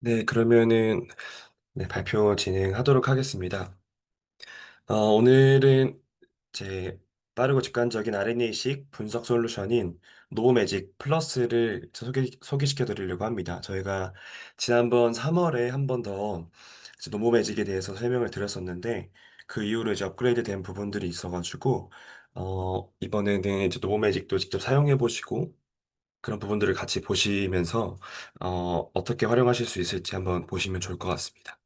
네, 그러면은 네, 발표 진행하도록 하겠습니다. 오늘은 제 빠르고 직관적인 RNA식 분석 솔루션인 노보매직 플러스를 소개시켜 드리려고 합니다. 저희가 지난번 3월에 한 번 더 노보매직에 대해서 설명을 드렸었는데 그 이후로 이제 업그레이드 된 부분들이 있어가지고 이번에는 이제 노보매직도 직접 사용해 보시고 그런 부분들을 같이 보시면서 어떻게 활용하실 수 있을지 한번 보시면 좋을 것 같습니다.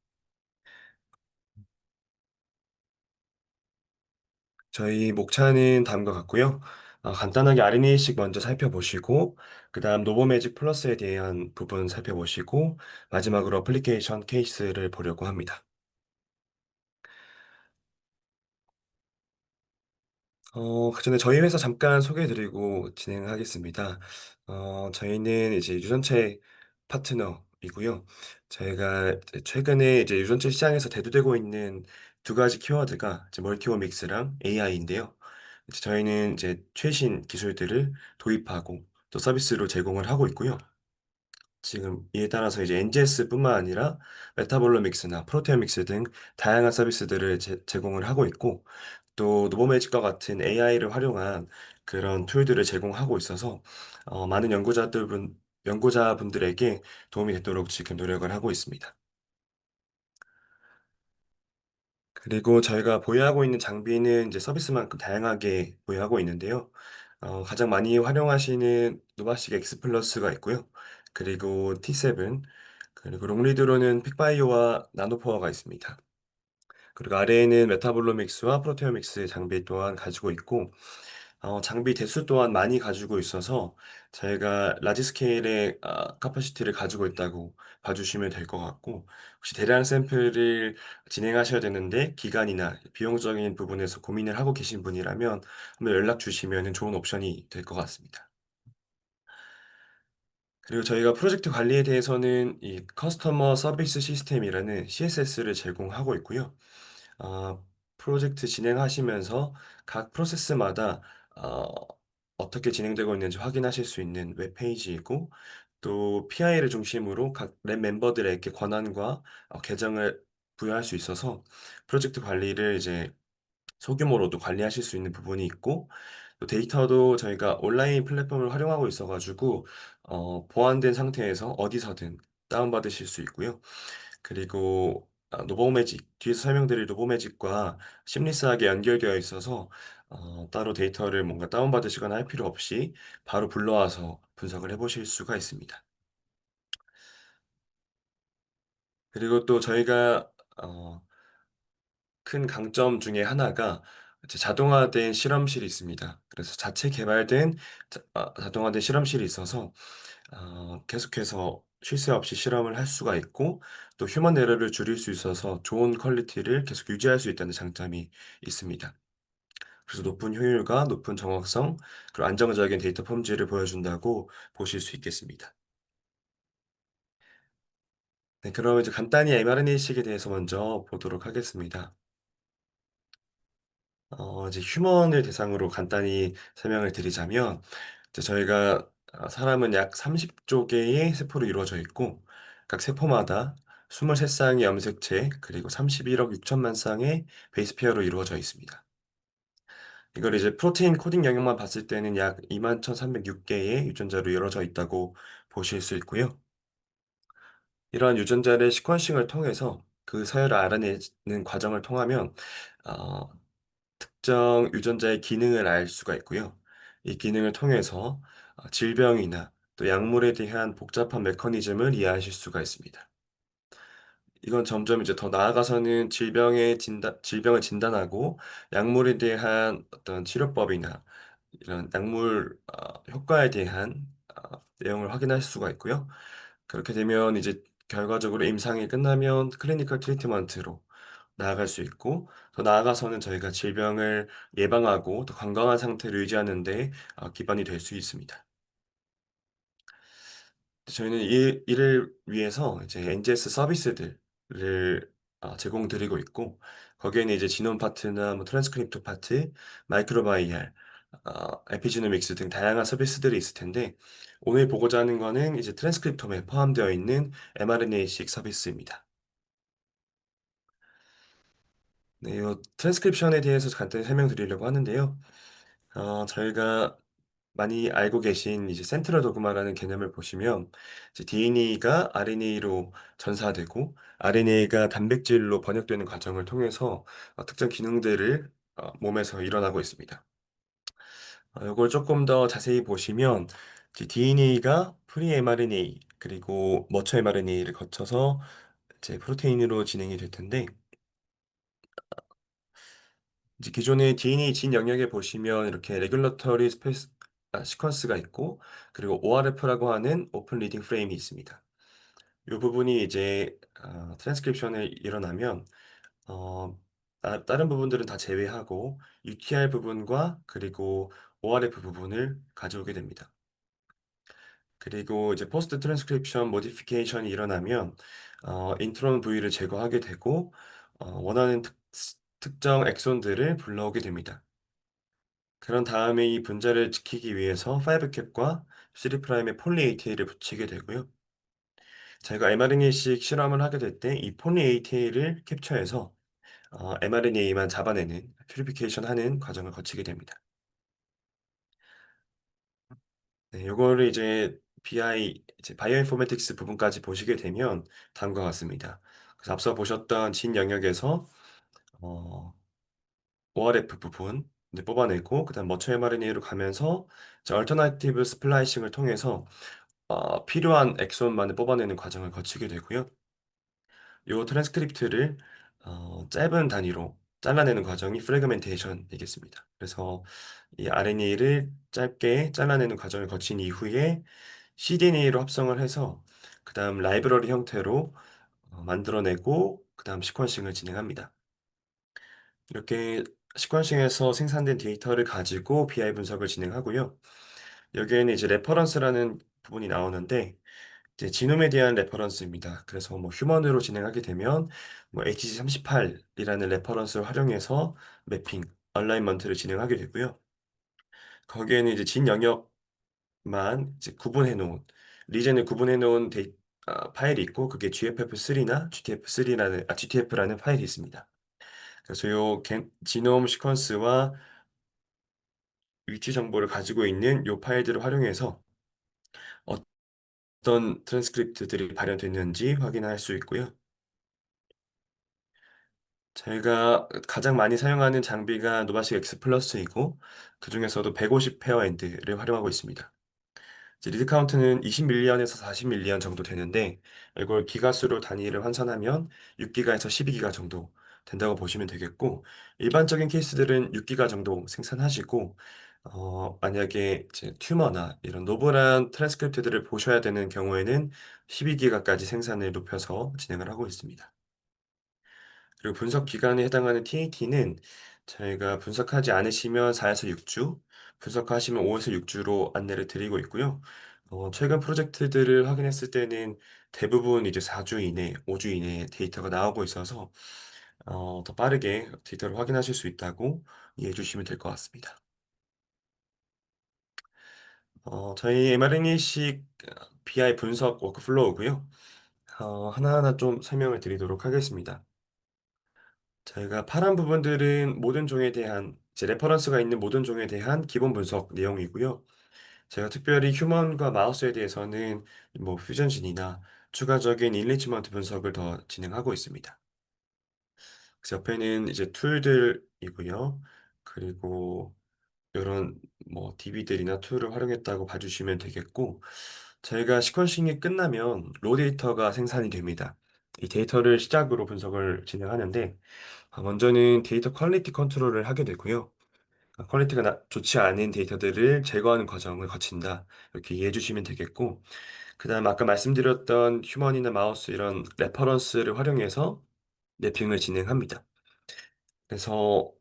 저희 목차는 다음과 같고요. 간단하게 RNA식 먼저 살펴보시고, 그 다음 노보매직 플러스에 대한 부분 살펴보시고, 마지막으로 어플리케이션 케이스를 보려고 합니다. 그 전에 저희 회사 잠깐 소개해드리고 진행하겠습니다. 저희는 이제 유전체 파트너이고요. 저희가 이제 최근에 이제 유전체 시장에서 대두되고 있는 두 가지 키워드가 이제 멀티오믹스랑 AI인데요. 이제 저희는 이제 최신 기술들을 도입하고 또 서비스로 제공을 하고 있고요. 지금 이에 따라서 이제 NGS뿐만 아니라 메타볼로믹스나 프로테오믹스 등 다양한 서비스들을 제공을 하고 있고 또 노보매직과 같은 AI를 활용한 그런 툴들을 제공하고 있어서 많은 연구자분들에게 도움이 되도록 지금 노력을 하고 있습니다. 그리고 저희가 보유하고 있는 장비는 이제 서비스만큼 다양하게 보유하고 있는데요. 가장 많이 활용하시는 노바식 X 플러스가 있고요. 그리고 T7, 그리고 롱리드로는 픽바이오와 나노포어가 있습니다. 그리고 아래에는 메타볼로믹스와 프로테오믹스 장비 또한 가지고 있고, 장비 대수 또한 많이 가지고 있어서 저희가 라지 스케일의 카파시티를 가지고 있다고 봐주시면 될 것 같고, 혹시 대량 샘플을 진행하셔야 되는데 기간이나 비용적인 부분에서 고민을 하고 계신 분이라면 한번 연락 주시면 좋은 옵션이 될 것 같습니다. 그리고 저희가 프로젝트 관리에 대해서는 이 커스터머 서비스 시스템이라는 CSS를 제공하고 있고요. 프로젝트 진행하시면서 각 프로세스마다 어, 어떻게 진행되고 있는지 확인하실 수 있는 웹페이지이고 또 PI를 중심으로 각 랩 멤버들에게 권한과 계정을 부여할 수 있어서 프로젝트 관리를 이제 소규모로도 관리하실 수 있는 부분이 있고 또 데이터도 저희가 온라인 플랫폼을 활용하고 있어가지고 보안된 상태에서 어디서든 다운받으실 수 있고요. 그리고 노보매직, 뒤에서 설명드릴 노보매직과 심리스하게 연결되어 있어서 따로 데이터를 뭔가 다운받으시거나 할 필요 없이 바로 불러와서 분석을 해보실 수가 있습니다. 그리고 또 저희가 큰 강점 중에 하나가 이제 자동화된 실험실이 있습니다. 그래서 자체 개발된 자동화된 실험실이 있어서 계속해서 쉴 새 없이 실험을 할 수가 있고 또 휴먼 에러를 줄일 수 있어서 좋은 퀄리티를 계속 유지할 수 있다는 장점이 있습니다. 그래서 높은 효율과 높은 정확성 그리고 안정적인 데이터 폼질을 보여준다고 보실 수 있겠습니다. 네, 그럼 이제 간단히 mRNA식에 대해서 먼저 보도록 하겠습니다. 이제 휴먼을 대상으로 간단히 설명을 드리자면, 이제 저희가 사람은 약 30조 개의 세포로 이루어져 있고, 각 세포마다 23쌍의 염색체, 그리고 31억 6천만 쌍의 베이스 페어로 이루어져 있습니다. 이걸 이제 프로테인 코딩 영역만 봤을 때는 약 21,306개의 유전자로 이루어져 있다고 보실 수 있고요. 이러한 유전자를 시퀀싱을 통해서 그 서열을 알아내는 과정을 통하면, 어, 특정 유전자의 기능을 알 수가 있고요. 이 기능을 통해서 질병이나 또 약물에 대한 복잡한 메커니즘을 이해하실 수가 있습니다. 이건 점점 이제 더 나아가서는 질병을 진단하고 약물에 대한 어떤 치료법이나 이런 약물 효과에 대한 내용을 확인할 수가 있고요. 그렇게 되면 이제 결과적으로 임상이 끝나면 클리니컬 트리트먼트로 나아갈 수 있고 더 나아가서는 저희가 질병을 예방하고 더 건강한 상태를 유지하는 데 기반이 될 수 있습니다. 저희는 이를 위해서 이제 NGS 서비스들을 제공드리고 있고 거기에는 이제 지놈 파트나 뭐 트랜스크립트 파트, 마이크로바이알, 에피지노믹스 등 다양한 서비스들이 있을 텐데 오늘 보고자 하는 거는 이제 트랜스크립톰에 포함되어 있는 mRNA식 서비스입니다. 네, 이 트랜스크립션에 대해서 간단히 설명드리려고 하는데요. 저희가 많이 알고 계신 이제 센트럴 도그마라는 개념을 보시면 이제 DNA가 RNA로 전사되고 RNA가 단백질로 번역되는 과정을 통해서 특정 기능들을 몸에서 일어나고 있습니다. 이걸 조금 더 자세히 보시면 DNA가 프리 mRNA 그리고 머처 mRNA를 거쳐서 이제 프로테인으로 진행이 될 텐데 이제 기존의 DNA 진 영역에 보시면 이렇게 레귤러터리 스페이스 시퀀스가 있고 그리고 ORF라고 하는 오픈 리딩 프레임이 있습니다. 이 부분이 이제 트랜스크립션에 일어나면 어, 다른 부분들은 다 제외하고 UTR 부분과 그리고 ORF 부분을 가져오게 됩니다. 그리고 이제 포스트 트랜스크립션 모디피케이션이 일어나면 인트론 부위를 제거하게 되고 원하는 특정 엑손들을 불러오게 됩니다. 그런 다음에 이 분자를 지키기 위해서 5캡과 3'의 폴리 ATA를 붙이게 되고요. 저희가 mRNA식 실험을 하게 될 때 이 폴리 ATA를 캡처해서 mRNA만 잡아내는 퓨리피케이션 하는 과정을 거치게 됩니다. 네, 요거를 이제 BI, 이제 바이오인포매틱스 부분까지 보시게 되면 다음과 같습니다. 그래서 앞서 보셨던 진 영역에서 어, ORF 부분 이제 뽑아내고 그다음 머처 mRNA로 가면서 이제 얼터너티브 스플라이싱을 통해서 필요한 엑손만을 뽑아내는 과정을 거치게 되고요. 요 트랜스크립트를 짧은 단위로 잘라내는 과정이 프래그멘테이션이겠습니다. 그래서 이 RNA를 짧게 잘라내는 과정을 거친 이후에 cDNA로 합성을 해서 그다음 라이브러리 형태로 만들어내고 그다음 시퀀싱을 진행합니다. 이렇게 시퀀싱에서 생산된 데이터를 가지고 BI 분석을 진행하고요. 여기에는 이제 레퍼런스라는 부분이 나오는데 이제 지놈에 대한 레퍼런스입니다. 그래서 뭐 휴먼으로 진행하게 되면 뭐 HG38이라는 레퍼런스를 활용해서 매핑, 얼라이먼트를 진행하게 되고요. 거기에는 이제 진 영역만 이제 구분해 놓은 리젠을 구분해 놓은 파일이 있고 그게 GFF3나 GTF라는 파일이 있습니다. 그래서 요 지놈 시퀀스와 위치 정보를 가지고 있는 요 파일들을 활용해서 어떤 트랜스크립트들이 발현됐는지 확인할 수 있고요. 제가 가장 많이 사용하는 장비가 노바식 X 플러스이고 그중에서도 150 페어 엔드를 활용하고 있습니다. 이제 리드 카운트는 20밀리언에서 40밀리언 정도 되는데 이걸 기가수로 단위를 환산하면 6기가에서 12기가 정도 된다고 보시면 되겠고 일반적인 케이스들은 6기가 정도 생산하시고 만약에 이제 튜머나 이런 노블한 트랜스크립트들을 보셔야 되는 경우에는 12기가까지 생산을 높여서 진행을 하고 있습니다. 그리고 분석 기간에 해당하는 TAT는 저희가 분석하지 않으시면 4에서 6주, 분석하시면 5에서 6주로 안내를 드리고 있고요. 최근 프로젝트들을 확인했을 때는 대부분 이제 4주 이내, 5주 이내에 데이터가 나오고 있어서 더 빠르게 데이터를 확인하실 수 있다고 이해해 주시면 될 것 같습니다. 저희 mRNA식 BI 분석 워크플로우고요. 하나하나 좀 설명을 드리도록 하겠습니다. 저희가 파란 부분들은 모든 종에 대한 이제 레퍼런스가 있는 모든 종에 대한 기본 분석 내용이고요. 제가 특별히 휴먼과 마우스에 대해서는 뭐 퓨전진이나 추가적인 인리치먼트 분석을 더 진행하고 있습니다. 그래서 옆에는 이제 툴들이고요. 그리고 이런 뭐 DB들이나 툴을 활용했다고 봐주시면 되겠고, 저희가 시퀀싱이 끝나면 로 데이터가 생산이 됩니다. 이 데이터를 시작으로 분석을 진행하는데, 먼저는 데이터 퀄리티 컨트롤을 하게 되고요. 퀄리티가 좋지 않은 데이터들을 제거하는 과정을 거친다. 이렇게 이해해 주시면 되겠고, 그 다음 아까 말씀드렸던 휴먼이나 마우스 이런 레퍼런스를 활용해서 맵핑을 진행합니다. 그래서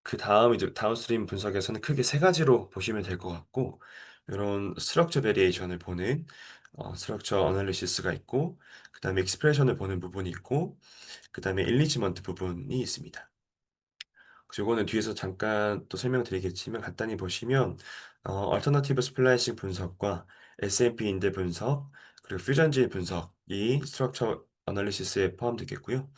그 다음 이제 다운스트림 분석에서는 크게 세 가지로 보시면 될 것 같고, 이런 스트럭처 베리에이션을 보는 스트럭처 어널리시스가 있고, 그 다음에 익스프레션을 보는 부분이 있고, 그 다음에 일리지먼트 부분이 있습니다. 그래서 요거는 뒤에서 잠깐 또 설명드리겠지만 간단히 보시면 얼터너티브 스플라이싱 분석과 SMP 인데 분석 그리고 퓨전지 분석이 스트럭처 어널리시스에 포함되겠고요.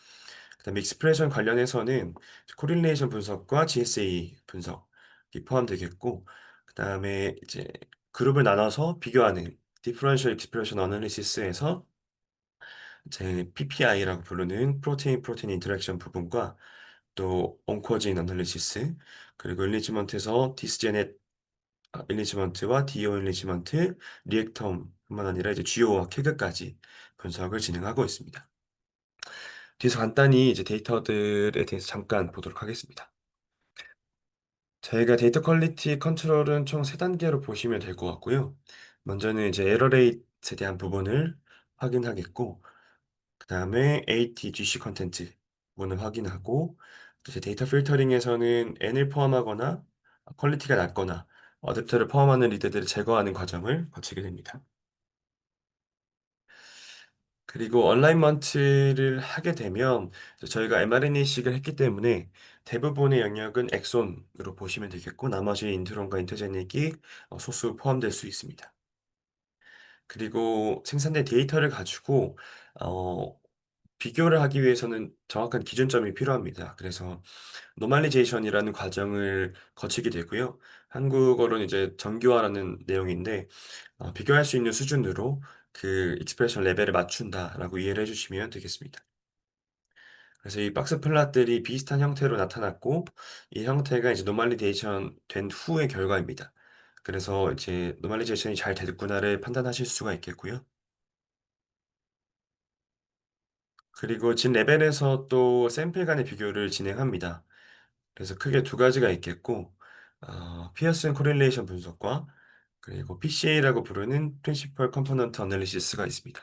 그다음에 익스프레션 관련해서는 코릴레이션 분석과 GSA 분석이 포함되겠고 그다음에 이제 그룹을 나눠서 비교하는 디퍼런셜 익스프레션 어널리시스에서 이제 PPI라고 부르는 프로테인 인터랙션 부분과 또 온코진 어널리시스 그리고 일리지먼트에서 디스제넷 일리지먼트와 디오 일리지먼트 리액텀뿐만 아니라 이제 GO와 캐그까지 분석을 진행하고 있습니다. 뒤에서 간단히 이제 데이터들에 대해서 잠깐 보도록 하겠습니다. 저희가 데이터 퀄리티 컨트롤은 총 3단계로 보시면 될 것 같고요. 먼저는 이제 에러 레이트에 대한 부분을 확인하겠고, 그 다음에 AT, GC 컨텐츠 부분을 확인하고, 이제 데이터 필터링에서는 N을 포함하거나 퀄리티가 낮거나 어댑터를 포함하는 리드들을 제거하는 과정을 거치게 됩니다. 그리고 얼라이먼트를 하게 되면 저희가 mRNA-식을 했기 때문에 대부분의 영역은 엑손으로 보시면 되겠고 나머지 인트론과 인터제닉이 소수 포함될 수 있습니다. 그리고 생산된 데이터를 가지고 어, 비교를 하기 위해서는 정확한 기준점이 필요합니다. 그래서 노멀리제이션이라는 과정을 거치게 되고요. 한국어로는 이제 정교화라는 내용인데 비교할 수 있는 수준으로 그 익스프레션 레벨을 맞춘다라고 이해를 해주시면 되겠습니다. 그래서 이 박스 플랫들이 비슷한 형태로 나타났고 이 형태가 이제 노멀리제이션 된 후의 결과입니다. 그래서 이제 노멀리제이션이 잘 됐구나를 판단하실 수가 있겠고요. 그리고 진 레벨에서 또 샘플 간의 비교를 진행합니다. 그래서 크게 두 가지가 있겠고, 피어슨 코릴레이션 분석과 그리고 PCA라고 부르는 Principal Component Analysis가 있습니다.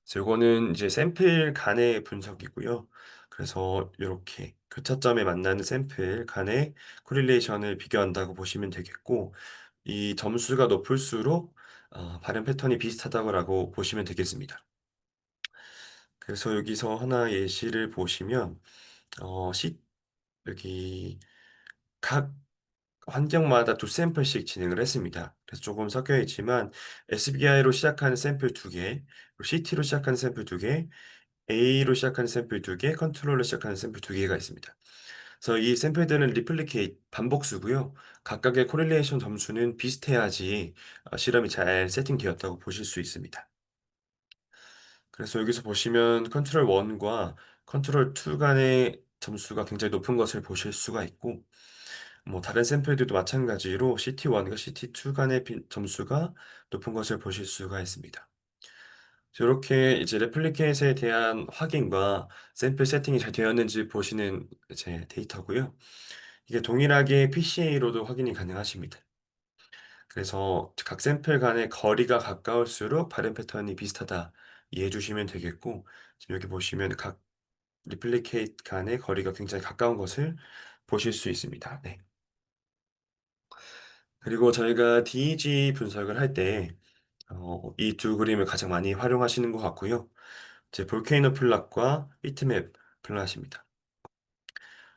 그래서 요거는 이제 샘플 간의 분석이고요. 그래서 이렇게 교차점에 만나는 샘플 간의 코릴레이션을 비교한다고 보시면 되겠고, 이 점수가 높을수록 발현 패턴이 비슷하다고 보시면 되겠습니다. 그래서 여기서 하나 예시를 보시면, 어, 시, 여기 각 환경마다 두 샘플씩 진행을 했습니다. 그래서 조금 섞여 있지만 SBI로 시작하는 샘플 두 개, CT로 시작하는 샘플 두 개, A로 시작하는 샘플 두 개, 컨트롤로 시작하는 샘플 두 개가 있습니다. 그래서 이 샘플들은 리플리케이트 반복수고요. 각각의 코릴레이션 점수는 비슷해야지 실험이 잘 세팅되었다고 보실 수 있습니다. 그래서 여기서 보시면 컨트롤 1과 컨트롤 2 간의 점수가 굉장히 높은 것을 보실 수가 있고 뭐 다른 샘플들도 마찬가지로 CT1과 CT2 간의 점수가 높은 것을 보실 수가 있습니다. 이렇게 이제 레플리케이트에 대한 확인과 샘플 세팅이 잘 되었는지 보시는 제 데이터고요. 이게 동일하게 PCA로도 확인이 가능하십니다. 그래서 각 샘플 간의 거리가 가까울수록 발현 패턴이 비슷하다 이해해 주시면 되겠고 지금 여기 보시면 각 리플리케이트 간의 거리가 굉장히 가까운 것을 보실 수 있습니다. 네. 그리고 저희가 DEG 분석을 할 때, 이 두 그림을 가장 많이 활용하시는 것 같고요. 이제 볼케이노 플랫과 비트맵 플랫입니다.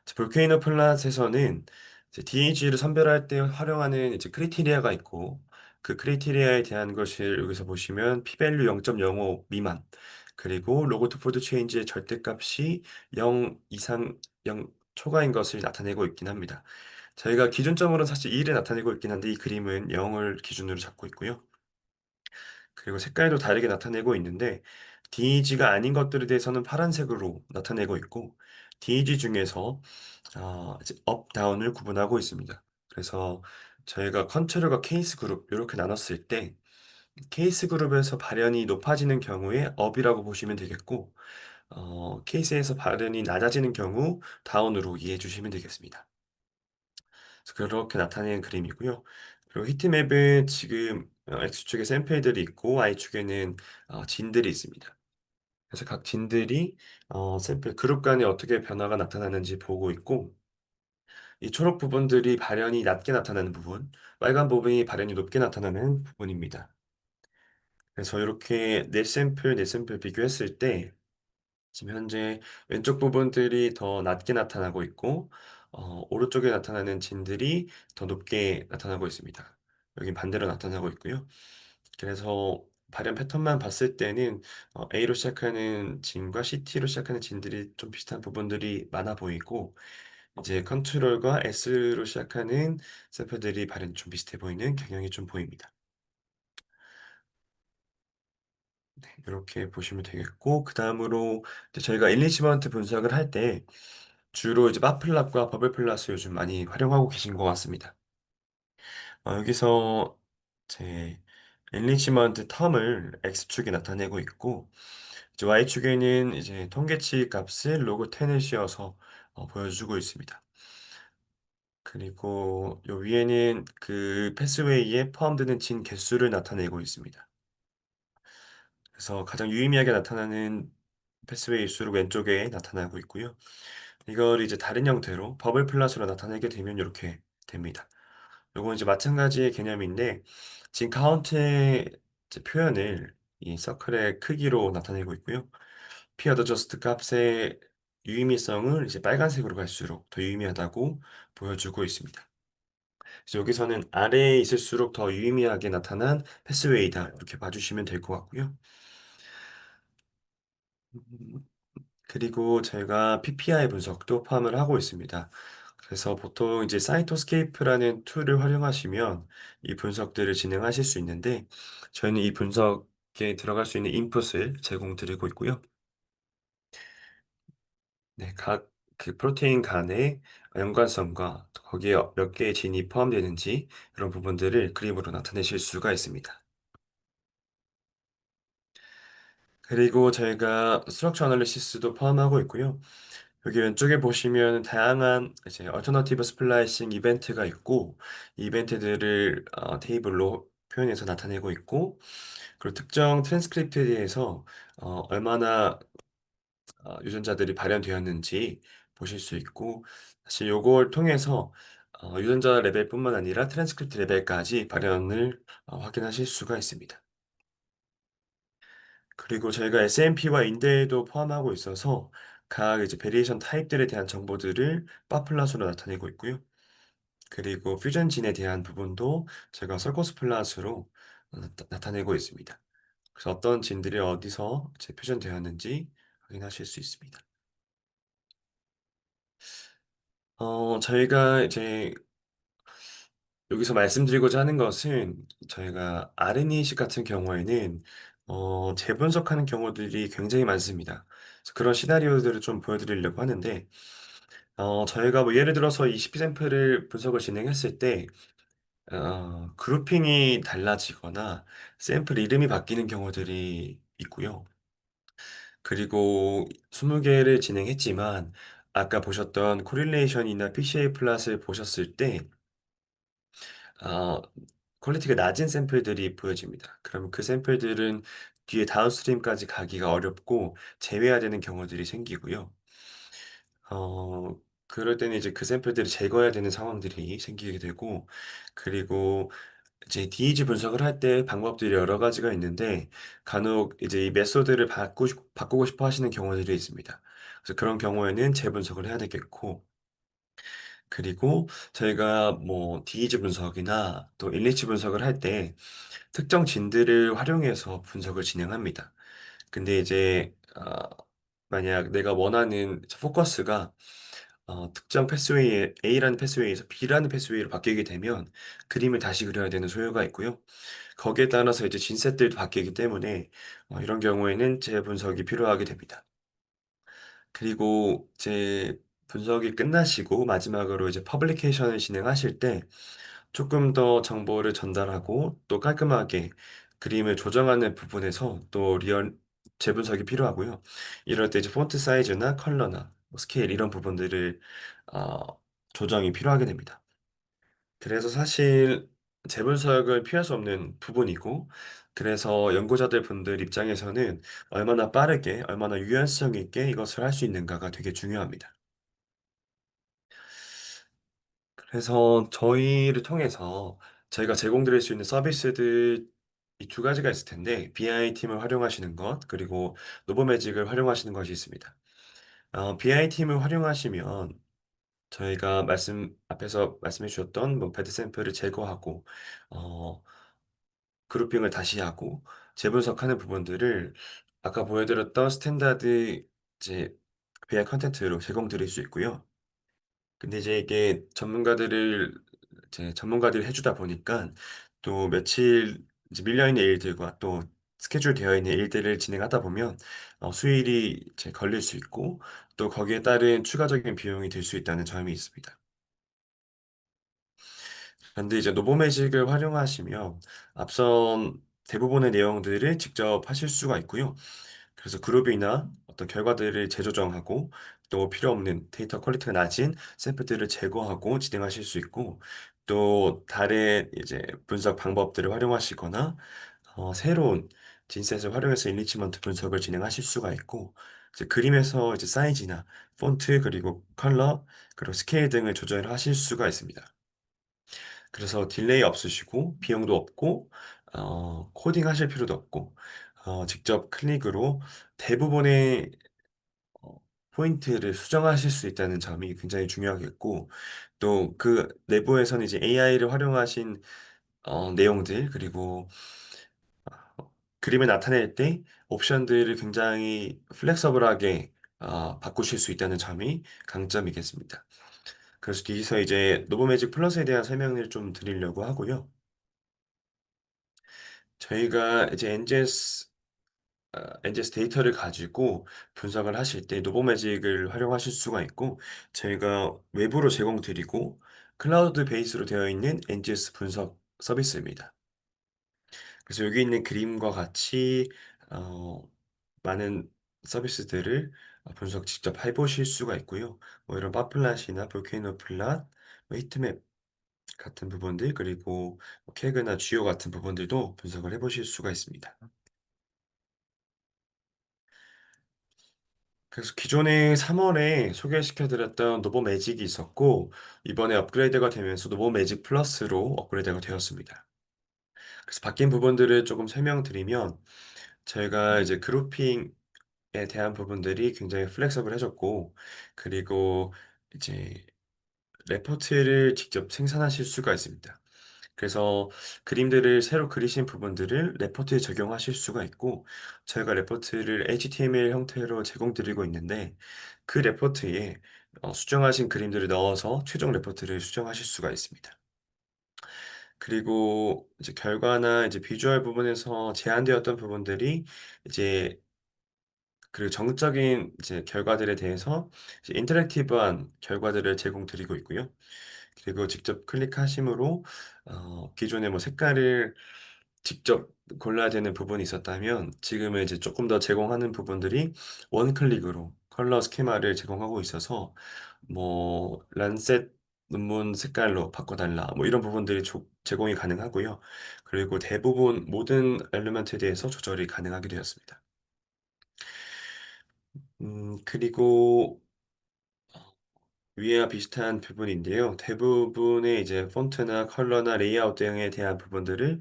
이제 볼케이노 플랫에서는 이제 DEG를 선별할 때 활용하는 이제 크리테리아가 있고, 그 크리테리아에 대한 것을 여기서 보시면 p-value 0.05 미만, 그리고 로그 투 포드 체인지의 절대값이 0 이상 0 초과인 것을 나타내고 있긴 합니다. 저희가 기준점으로는 사실 1을 나타내고 있긴 한데 이 그림은 0을 기준으로 잡고 있고요. 그리고 색깔도 다르게 나타내고 있는데 DEG가 아닌 것들에 대해서는 파란색으로 나타내고 있고 DEG 중에서 이제 업, 다운을 구분하고 있습니다. 그래서 저희가 컨트롤과 케이스 그룹 이렇게 나눴을 때 케이스 그룹에서 발현이 높아지는 경우에 업이라고 보시면 되겠고 케이스에서 발현이 낮아지는 경우 다운으로 이해해 주시면 되겠습니다. 그래서 그렇게 나타내는 그림이고요. 그리고 히트맵은 지금 X축에 샘플들이 있고 Y축에는 진들이 있습니다. 그래서 각 진들이 샘플 그룹 간에 어떻게 변화가 나타나는지 보고 있고 이 초록 부분들이 발현이 낮게 나타나는 부분, 빨간 부분이 발현이 높게 나타나는 부분입니다. 그래서 이렇게 네 샘플 비교했을 때 지금 현재 왼쪽 부분들이 더 낮게 나타나고 있고, 오른쪽에 나타나는 진들이 더 높게 나타나고 있습니다. 여긴 반대로 나타나고 있고요. 그래서 발현 패턴만 봤을 때는 A로 시작하는 진과 CT로 시작하는 진들이 좀 비슷한 부분들이 많아 보이고, 이제 컨트롤과 S로 시작하는 샘플들이 발현이 좀 비슷해 보이는 경향이 좀 보입니다. 이렇게 보시면 되겠고, 그 다음으로 저희가 일리시먼트 분석을 할 때 주로 이제 마플랍과 버블플랫을 요즘 많이 활용하고 계신 것 같습니다. 여기서 제 일리시먼트 텀을 X축에 나타내고 있고, 이제 Y축에는 이제 통계치 값을 로그 10을 씌워서 보여주고 있습니다. 그리고 요 위에는 그 패스웨이에 포함되는 진 개수를 나타내고 있습니다. 그래서 가장 유의미하게 나타나는 패스웨이 수로 왼쪽에 나타나고 있고요. 이걸 이제 다른 형태로 버블 플랫으로 나타내게 되면 이렇게 됩니다. 요건 이제 마찬가지의 개념인데 지금 카운트의 이제 표현을 이 서클의 크기로 나타내고 있고요. 피 어드저스트 값의 유의미성을 이제 빨간색으로 갈수록 더 유의미하다고 보여주고 있습니다. 그래서 여기서는 아래에 있을수록 더 유의미하게 나타난 패스웨이다 이렇게 봐주시면 될 것 같고요. 음, 그리고 제가 PPI 분석도 포함을 하고 있습니다. 그래서 보통 이제 사이토스케이프라는 툴을 활용하시면 이 분석들을 진행하실 수 있는데 저희는 이 분석에 들어갈 수 있는 인풋을 제공드리고 있고요. 네, 각 그 프로테인 간의 연관성과 거기에 몇 개의 진이 포함되는지 그런 부분들을 그림으로 나타내실 수가 있습니다. 그리고 저희가 스트럭처 애널리시스도 포함하고 있고요. 여기 왼쪽에 보시면 다양한 이제 얼터너티브 스플라이싱 이벤트가 있고 이 이벤트들을 테이블로 표현해서 나타내고 있고 그리고 특정 트랜스크립트에 대해서 얼마나 유전자들이 발현되었는지 보실 수 있고 사실 요걸 통해서 유전자 레벨뿐만 아니라 트랜스크립트 레벨까지 발현을 확인하실 수가 있습니다. 그리고 저희가 SNP와 인대도 포함하고 있어서 각 이제 베리에이션 타입들에 대한 정보들을 바플lát으로 나타내고 있고요. 그리고 퓨전진에 대한 부분도 제가 썰코스 플랫으로 나타내고 있습니다. 그래서 어떤 진들이 어디서 이제 퓨전되었는지 확인하실 수 있습니다. 저희가 이제 여기서 말씀드리고자 하는 것은 저희가 RNA-식 같은 경우에는 재분석하는 경우들이 굉장히 많습니다. 그래서 그런 시나리오들을 좀 보여드리려고 하는데 저희가 뭐 예를 들어서 이 CP 샘플을 분석을 진행했을 때 그룹핑이 달라지거나 샘플 이름이 바뀌는 경우들이 있고요. 그리고 20개를 진행했지만 아까 보셨던 코릴레이션이나 PCA 플랫을 보셨을 때 어, 퀄리티가 낮은 샘플들이 보여집니다. 그러면 그 샘플들은 뒤에 다운스트림까지 가기가 어렵고 제외해야 되는 경우들이 생기고요. 그럴 때는 이제 그 샘플들을 제거해야 되는 상황들이 생기게 되고, 그리고 이제 DEG 분석을 할 때 방법들이 여러 가지가 있는데, 간혹 이제 이 메소드를 바꾸고 싶어 하시는 경우들이 있습니다. 그래서 그런 경우에는 재분석을 해야 되겠고, 그리고 저희가 뭐 DEG 분석이나 또 일리치 분석을 할 때 특정 진들을 활용해서 분석을 진행합니다. 근데 이제 만약 내가 원하는 포커스가 특정 패스웨이에 A라는 패스웨이에서 B라는 패스웨이로 바뀌게 되면 그림을 다시 그려야 되는 소요가 있고요. 거기에 따라서 이제 진셋들도 바뀌기 때문에 이런 경우에는 재분석이 필요하게 됩니다. 그리고 제 분석이 끝나시고 마지막으로 이제 퍼블리케이션을 진행하실 때 조금 더 정보를 전달하고 또 깔끔하게 그림을 조정하는 부분에서 또 리얼 재분석이 필요하고요. 이럴 때 이제 폰트 사이즈나 컬러나 뭐 스케일 이런 부분들을 조정이 필요하게 됩니다. 그래서 사실 재분석은 피할 수 없는 부분이고, 그래서 연구자들 분들 입장에서는 얼마나 빠르게, 얼마나 유연성 있게 이것을 할 수 있는가가 되게 중요합니다. 그래서 저희를 통해서 저희가 제공드릴 수 있는 서비스들 이 두 가지가 있을 텐데, BI 팀을 활용하시는 것, 그리고 노보매직을 활용하시는 것이 있습니다. BI 팀을 활용하시면 저희가 앞에서 말씀해 주셨던 뭐 배드 샘플을 제거하고, 어, 그룹핑을 다시 하고, 재분석하는 부분들을 아까 보여드렸던 스탠다드 이제 BI 컨텐츠로 제공드릴 수 있고요. 근데 이제 이게 전문가들이 해주다 보니까 또 며칠 이제 밀려있는 일들과 또 스케줄 되어 있는 일들을 진행하다 보면 수일이 이제 걸릴 수 있고 또 거기에 따른 추가적인 비용이 들 수 있다는 점이 있습니다. 그런데 이제 노보매직을 활용하시면 앞선 대부분의 내용들을 직접 하실 수가 있고요. 그래서 그룹이나 어떤 결과들을 재조정하고 또 필요 없는 데이터 퀄리티가 낮은 샘플들을 제거하고 진행하실 수 있고 또 다른 이제 분석 방법들을 활용하시거나 새로운 진셋을 활용해서 인리치먼트 분석을 진행하실 수가 있고 이제 그림에서 이제 사이즈나 폰트 그리고 컬러 그리고 스케일 등을 조절하실 수가 있습니다. 그래서 딜레이 없으시고 비용도 없고 코딩 하실 필요도 없고 직접 클릭으로 대부분의 어, 포인트를 수정하실 수 있다는 점이 굉장히 중요하겠고 또 그 내부에서는 이제 AI를 활용하신 내용들 그리고 그림을 나타낼 때 옵션들을 굉장히 플렉서블하게 바꾸실 수 있다는 점이 강점이겠습니다. 그래서 여기서 이제 노브매직 플러스에 대한 설명을 좀 드리려고 하고요. 저희가 이제 NGS 데이터를 가지고 분석을 하실 때 노보매직을 활용하실 수가 있고 저희가 외부로 제공드리고 클라우드 베이스로 되어 있는 NGS 분석 서비스입니다. 그래서 여기 있는 그림과 같이 어, 많은 서비스들을 분석 직접 해보실 수가 있고요. 뭐 이런 바플랫이나 볼케이노 플랫, 뭐 히트맵 같은 부분들 그리고 뭐 캐그나 쥐오 같은 부분들도 분석을 해보실 수가 있습니다. 그래서 기존에 3월에 소개시켜드렸던 노보 매직이 있었고, 이번에 업그레이드가 되면서 노보 매직 플러스로 업그레이드가 되었습니다. 그래서 바뀐 부분들을 조금 설명드리면, 저희가 이제 그룹핑에 대한 부분들이 굉장히 플렉서블해졌고, 그리고 이제 레포트를 직접 생산하실 수가 있습니다. 그래서 그림들을 새로 그리신 부분들을 레포트에 적용하실 수가 있고, 저희가 레포트를 HTML 형태로 제공드리고 있는데, 그 레포트에 수정하신 그림들을 넣어서 최종 레포트를 수정하실 수가 있습니다. 그리고 이제 결과나 이제 비주얼 부분에서 제한되었던 부분들이 이제 그 정적인 이제 결과들에 대해서 이제 인터랙티브한 결과들을 제공드리고 있고요. 그리고 직접 클릭하심으로 기존에 뭐 색깔을 직접 골라야 되는 부분이 있었다면 지금은 이제 조금 더 제공하는 부분들이 원클릭으로 컬러 스키마를 제공하고 있어서 뭐 란셋 논문 색깔로 바꿔달라 뭐 이런 부분들이 제공이 가능하고요. 그리고 대부분 모든 엘리먼트에 대해서 조절이 가능하게 되었습니다. 그리고 위와 비슷한 부분인데요. 대부분의 이제 폰트나 컬러나 레이아웃 등에 대한 부분들을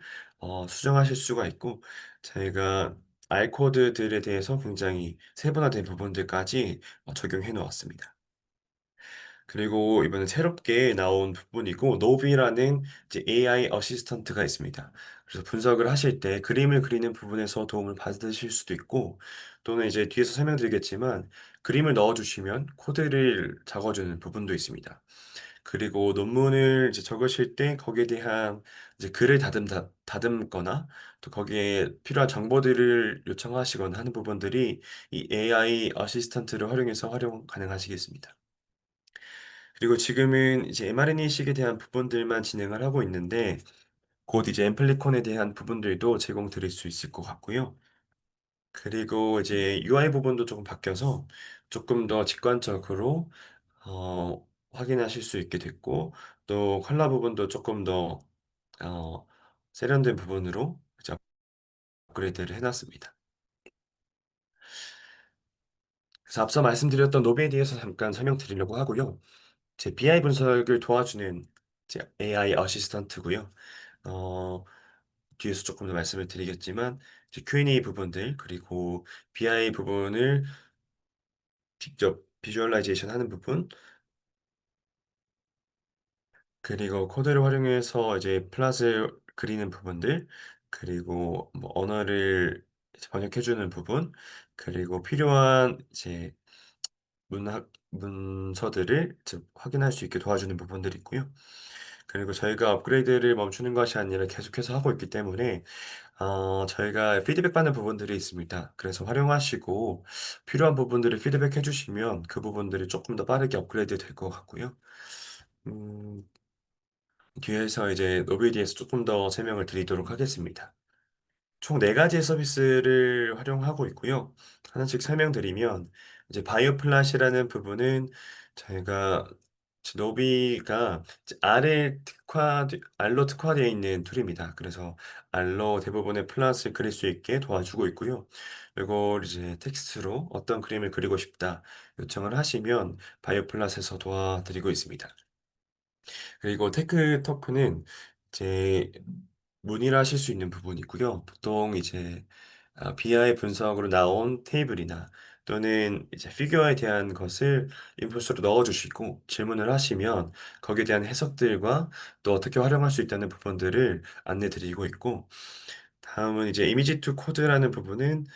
수정하실 수가 있고, 저희가 R 코드들에 대해서 굉장히 세분화된 부분들까지 적용해 놓았습니다. 그리고 이번에 새롭게 나온 부분이고, 노비라는 이제 AI 어시스턴트가 있습니다. 그래서 분석을 하실 때 그림을 그리는 부분에서 도움을 받으실 수도 있고, 또는 이제 뒤에서 설명드리겠지만, 그림을 넣어주시면 코드를 적어주는 부분도 있습니다. 그리고 논문을 이제 적으실 때 거기에 대한 이제 글을 다듬거나 또 거기에 필요한 정보들을 요청하시거나 하는 부분들이 이 AI 어시스턴트를 활용해서 활용 가능하시겠습니다. 그리고 지금은 이제 mRNA식에 대한 부분들만 진행을 하고 있는데 곧 이제 앰플리콘에 대한 부분들도 제공드릴 수 있을 것 같고요. 그리고 이제 UI 부분도 조금 바뀌어서 조금 더 직관적으로 확인하실 수 있게 됐고 또 컬러 부분도 조금 더 어, 세련된 부분으로 이제 업그레이드를 해놨습니다. 그래서 앞서 말씀드렸던 노베에 대해서 잠깐 설명드리려고 하고요. 제 BI 분석을 도와주는 제 AI 어시스턴트고요. 어, 뒤에서 조금 더 말씀을 드리겠지만 이제 Q&A 부분들 그리고 BI 부분을 직접 비주얼라이제이션 하는 부분 그리고 코드를 활용해서 이제 플랫을 그리는 부분들 그리고 뭐 언어를 이제 번역해주는 부분 그리고 필요한 이제 문서들을 즉 확인할 수 있게 도와주는 부분들이 있고요. 그리고 저희가 업그레이드를 멈추는 것이 아니라 계속해서 하고 있기 때문에 저희가 피드백 받는 부분들이 있습니다. 그래서 활용하시고 필요한 부분들을 피드백해 주시면 그 부분들이 조금 더 빠르게 업그레이드 될 것 같고요. 음, 뒤에서 이제 노비에 대해서 조금 더 설명을 드리도록 하겠습니다. 총 네 가지의 서비스를 활용하고 있고요. 하나씩 설명드리면 이제 바이오 플랫이라는 부분은 저희가 노비가 이제 R로 특화되어 있는 툴입니다. 그래서 R로 대부분의 플랫을 그릴 수 있게 도와주고 있고요. 이걸 이제 텍스트로 어떤 그림을 그리고 싶다 요청을 하시면 바이오 플랫에서 도와드리고 있습니다. 그리고 테크 토크는 이제 문의를 하실 수 있는 부분이고요. 보통 이제 BI 분석으로 나온 테이블이나 또는 이제 피규어에 대한 것을 인풋으로 넣어주시고 질문을 하시면 거기에 대한 해석들과 또 어떻게 활용할 수 있다는 부분들을 안내 드리고 있고 다음은 이제 이미지 투 코드라는 부분은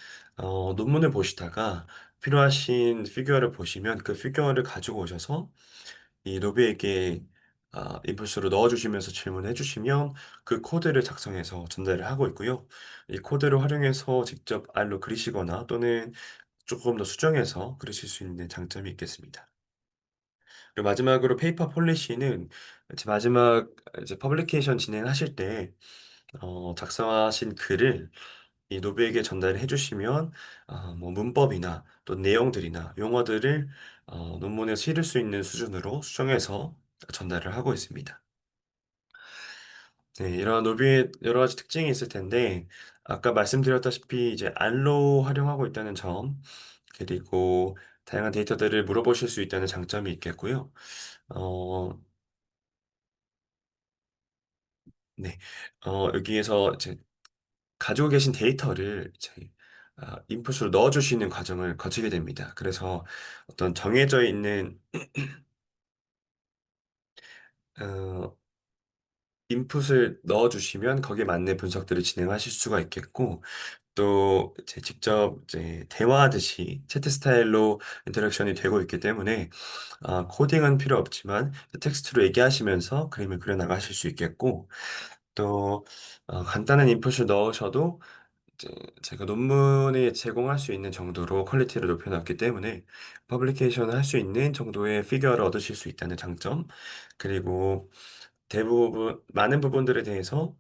논문을 보시다가 필요하신 피규어를 보시면 그 피규어를 가지고 오셔서 이 로비에게 인풋으로 넣어주시면서 질문해 주시면 그 코드를 작성해서 전달을 하고 있고요. 이 코드를 활용해서 직접 R로 그리시거나 또는 조금 더 수정해서 그리실 수 있는 장점이 있겠습니다. 그리고 마지막으로 페이퍼 폴리시는 이제 마지막 이제 퍼블리케이션 진행하실 때 작성하신 글을 이 노비에게 전달을 해주시면 뭐 문법이나 또 내용들이나 용어들을 논문에 실을 수 있는 수준으로 수정해서 전달을 하고 있습니다. 네, 이런 노비의 여러 가지 특징이 있을 텐데 아까 말씀드렸다시피 이제 알로 활용하고 있다는 점 그리고 다양한 데이터들을 물어보실 수 있다는 장점이 있겠고요. 어, 네, 여기에서 이제 가지고 계신 데이터를 이제 인풋으로 넣어줄 수 있는 과정을 거치게 됩니다. 그래서 어떤 정해져 있는 어, 인풋을 넣어주시면 거기에 맞는 분석들을 진행하실 수가 있겠고 또 이제 직접 이제 대화하듯이 채트 스타일로 인터랙션이 되고 있기 때문에 코딩은 필요 없지만 텍스트로 얘기하시면서 그림을 그려 나가실 수 있겠고 또 간단한 인풋을 넣으셔도 이제 제가 논문에 제공할 수 있는 정도로 퀄리티를 높여놨기 때문에 퍼블리케이션을 할 수 있는 정도의 피규어를 얻으실 수 있다는 장점 그리고 대부분 많은 부분들에 대해서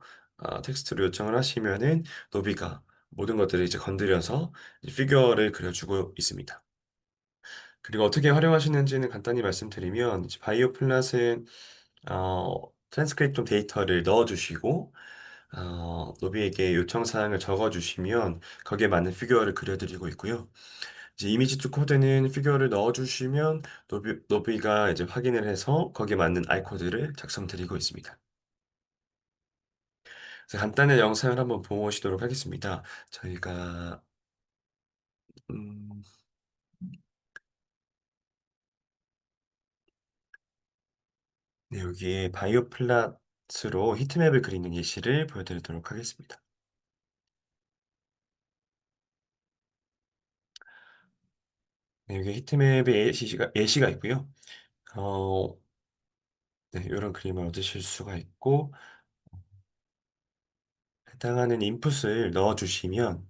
텍스트로 요청을 하시면은 노비가 모든 것들을 이제 건드려서 이제 피규어를 그려주고 있습니다. 그리고 어떻게 활용하시는지는 간단히 말씀드리면 이제 바이오 플랫은 트랜스크립트 데이터를 넣어주시고 노비에게 요청 사항을 적어주시면 거기에 맞는 피규어를 그려드리고 있고요. 이제 이미지 투 코드는 피규어를 넣어주시면 노비가 이제 확인을 해서 거기에 맞는 아이 코드를 작성드리고 있습니다. 그래서 간단한 영상을 한번 보시도록 하겠습니다. 저희가 음, 네, 여기에 바이오 플랫으로 히트맵을 그리는 예시를 보여드리도록 하겠습니다. 네, 여기 히트맵의 예시가 있고요. 어, 네, 이런 그림을 얻으실 수가 있고 해당하는 인풋을 넣어주시면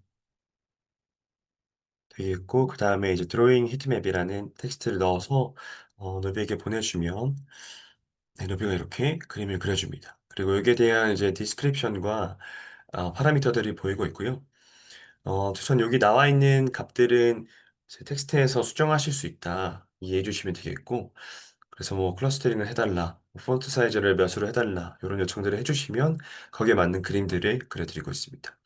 되겠고 그 다음에 이제 드로잉 히트맵이라는 텍스트를 넣어서 노비에게 보내주면 네, 노비가 이렇게 그림을 그려줍니다. 그리고 여기에 대한 이제 디스크립션과 파라미터들이 보이고 있고요. 우선 여기 나와 있는 값들은 제 텍스트에서 수정하실 수 있다. 이해해 주시면 되겠고, 그래서 뭐 클러스터링을 해달라, 뭐 폰트 사이즈를 몇으로 해달라, 이런 요청들을 해주시면 거기에 맞는 그림들을 그려드리고 있습니다.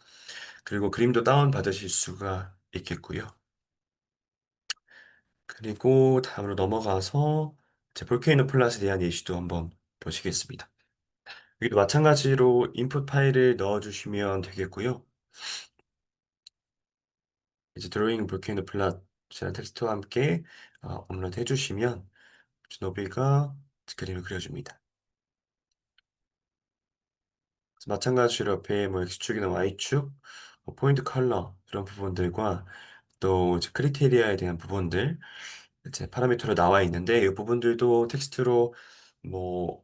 그리고 그림도 다운받으실 수가 있겠고요. 그리고 다음으로 넘어가서 제 볼케이노 플랫에 대한 예시도 한번 보시겠습니다. 여기도 마찬가지로 인풋 파일을 넣어주시면 되겠고요. 이제 드로잉 볼케이노 플랫이라는 텍스트와 함께 업로드 해주시면 노비가 그림을 그려줍니다. 그래서 마찬가지로 옆에 뭐 X축이나 Y축, 뭐 포인트 컬러 이런 부분들과 또 이제 크리테리아에 대한 부분들 이제 파라미터로 나와 있는데 이 부분들도 텍스트로 뭐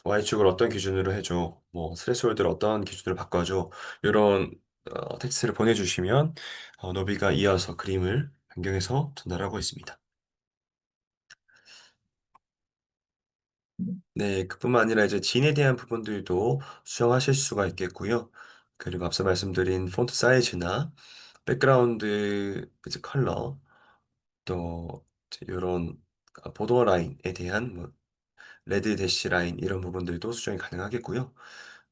Y축을 어떤 기준으로 해줘, 뭐 스레스홀드를 어떤 기준으로 바꿔줘 이런 텍스트를 보내주시면 노비가 이어서 그림을 변경해서 전달하고 있습니다. 네, 그뿐만 아니라 이제 진에 대한 부분들도 수정하실 수가 있겠고요. 그리고 앞서 말씀드린 폰트 사이즈나 백그라운드 이제 컬러 또 이런 보더 라인에 대한 뭐 레드 대시 라인 이런 부분들도 수정이 가능하겠고요.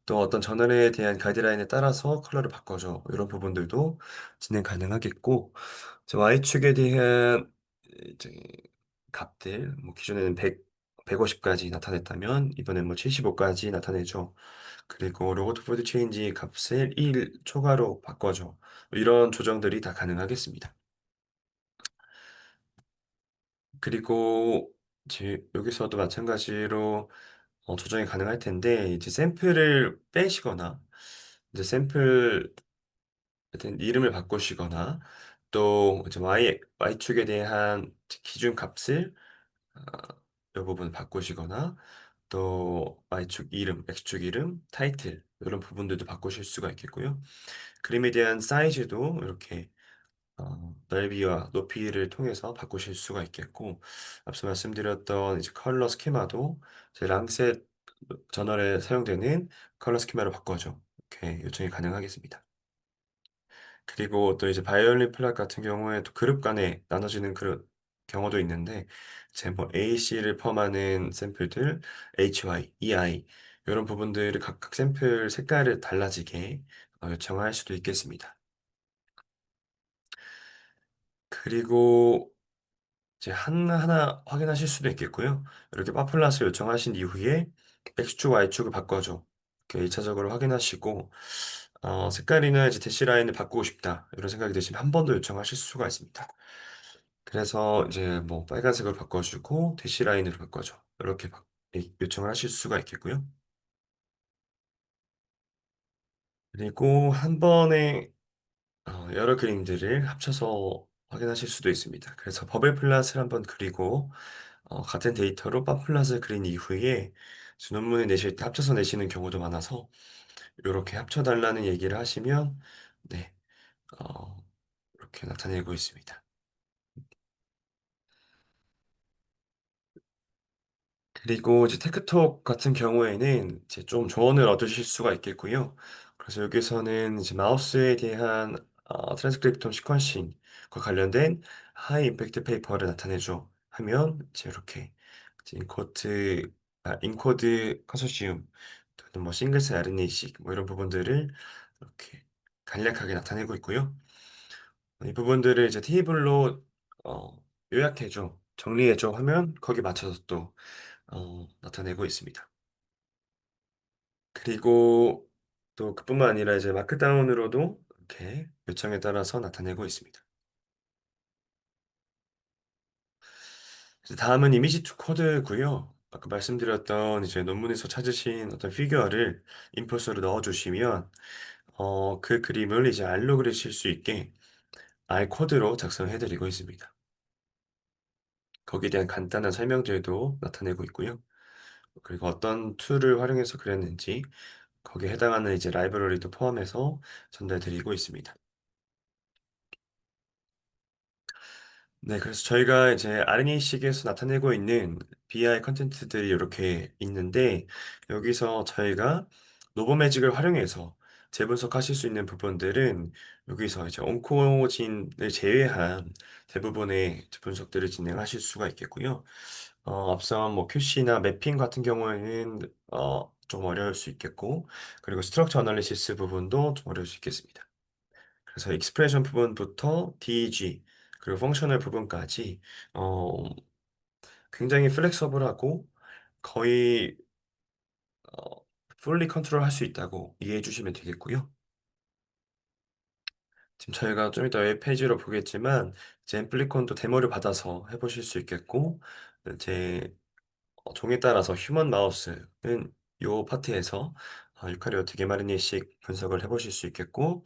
또 어떤 전원에 대한 가이드라인에 따라서 컬러를 바꿔줘 이런 부분들도 진행 가능하겠고 Y축에 대한 이제 값들 뭐 기존에는 100, 150까지 나타냈다면 이번엔 뭐 75까지 나타내죠. 그리고 로고트 포드 체인지 값을 1 초과로 바꿔줘. 이런 조정들이 다 가능하겠습니다. 그리고 이제 여기서도 마찬가지로 조정이 가능할 텐데 이제 샘플을 빼시거나 이제 샘플 하여튼 이름을 바꾸시거나 또 이제 Y축에 대한 기준 값을 이 부분 바꾸시거나 또 Y축 이름, X축 이름, 타이틀 이런 부분들도 바꾸실 수가 있겠고요. 그림에 대한 사이즈도 이렇게 넓이와 높이를 통해서 바꾸실 수가 있겠고 앞서 말씀드렸던 이제 컬러 스키마도 제 랑셋 저널에 사용되는 컬러 스키마로 바꿔줘 이렇게 요청이 가능하겠습니다. 그리고 또 이제 바이올린 플랫 같은 경우에 또 그룹 간에 나눠지는 그런 경우도 있는데 이제 뭐 AC를 포함하는 샘플들 HY, EI 이런 부분들을 각각 샘플 색깔을 달라지게 요청할 수도 있겠습니다. 그리고 이제 하나하나 확인하실 수도 있겠고요. 이렇게 파플라스 요청하신 이후에 X축, Y축을 바꿔줘. 이렇게 1차적으로 확인하시고 색깔이나 이제 대시라인을 바꾸고 싶다. 이런 생각이 드시면 한 번 더 요청하실 수가 있습니다. 그래서 이제 뭐 빨간색으로 바꿔주고 대시라인으로 바꿔줘. 이렇게 요청을 하실 수가 있겠고요. 그리고 한 번에 여러 그림들을 합쳐서 확인하실 수도 있습니다. 그래서 버블 플랫을 한번 그리고 같은 데이터로 팝플랫을 그린 이후에 논문을 내실 때 합쳐서 내시는 경우도 많아서 이렇게 합쳐달라는 얘기를 하시면 네, 어, 이렇게 나타내고 있습니다. 그리고 이제 테크톡 같은 경우에는 이제 좀 조언을 얻으실 수가 있겠고요. 그래서 여기서는 이제 마우스에 대한 트랜스크립톰 시퀀싱과 관련된 하이 임팩트 페이퍼를 나타내줘 하면 이제 이렇게 이제 인코드 컨소시움 또는 뭐 싱글스 RNA식 뭐 이런 부분들을 이렇게 간략하게 나타내고 있고요. 이 부분들을 이제 테이블로 요약해줘, 정리해줘 하면 거기 맞춰서 또 나타내고 있습니다. 그리고 또 그뿐만 아니라 이제 마크다운으로도 이렇게 요청에 따라서 나타내고 있습니다. 이제 다음은 이미지 투 코드고요. 아까 말씀드렸던 이제 논문에서 찾으신 어떤 피규어를 인풋으로 넣어주시면 그 그림을 이제 R로 그리실 수 있게 R 코드로 작성해드리고 있습니다. 거기에 대한 간단한 설명들도 나타내고 있고요. 그리고 어떤 툴을 활용해서 그렸는지 거기에 해당하는 이제 라이브러리도 포함해서 전달드리고 있습니다. 네, 그래서 저희가 이제 RNA식에서 나타내고 있는 BI 컨텐츠들이 이렇게 있는데 여기서 저희가 노버매직을 활용해서 재분석하실 수 있는 부분들은 여기서 이제 온코진을 제외한 대부분의 분석들을 진행하실 수가 있겠고요. 앞서 뭐 QC나 매핑 같은 경우에는 좀 어려울 수 있겠고 그리고 스트럭처 어널리시스 부분도 좀 어려울 수 있겠습니다. 그래서 익스프레션 부분부터 DEG 그리고 펑셔널 부분까지 어, 굉장히 플렉서블하고 거의 fully 컨트롤할 수 있다고 이해해 주시면 되겠고요. 지금 저희가 좀 이따 웹페이지로 보겠지만 이제 앰플리콘도 데모를 받아서 해보실 수 있겠고 이제 종에 따라서 휴먼 마우스는 요 파트에서 유카리오트 게마리니식 분석을 해보실 수 있겠고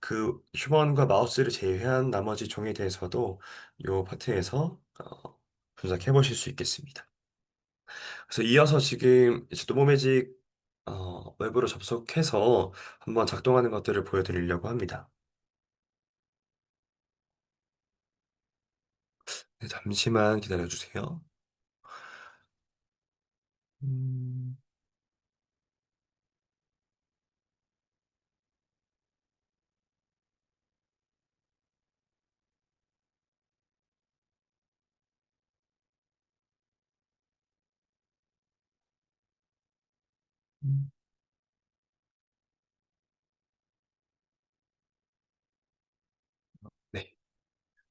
그 휴먼과 마우스를 제외한 나머지 종에 대해서도 요 파트에서 분석해 보실 수 있겠습니다. 그래서 이어서 지금 이제 노모매직 웹으로 접속해서 한번 작동하는 것들을 보여드리려고 합니다. 네, 잠시만 기다려 주세요. 음, 네.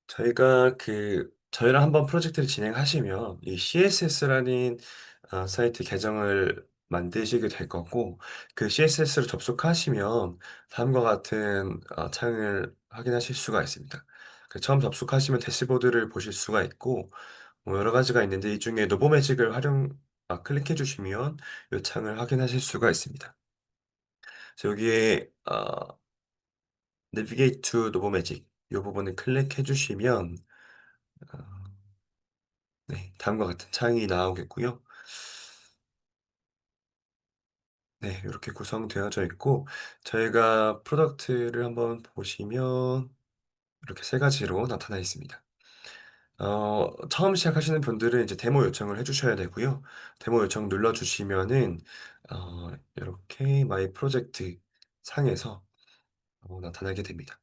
저희가 저희랑 한번 프로젝트를 진행하시면 이 CSS라는 사이트 계정을 만드시게 될 거고 그 CSS로 접속하시면 다음과 같은 창을 확인하실 수가 있습니다. 처음 접속하시면 대시보드를 보실 수가 있고 뭐 여러 가지가 있는데 이 중에 노보 매직을 클릭해 주시면 이 창을 확인하실 수가 있습니다. 그래서 여기에 Navigate to 노보 매직 이 부분을 클릭해 주시면 어, 네, 다음과 같은 창이 나오겠고요. 네, 이렇게 구성되어져 있고 저희가 프로덕트를 한번 보시면 이렇게 세 가지로 나타나 있습니다. 처음 시작하시는 분들은 이제 데모 요청을 해주셔야 되고요. 데모 요청 눌러주시면은 이렇게 마이 프로젝트 상에서 나타나게 됩니다.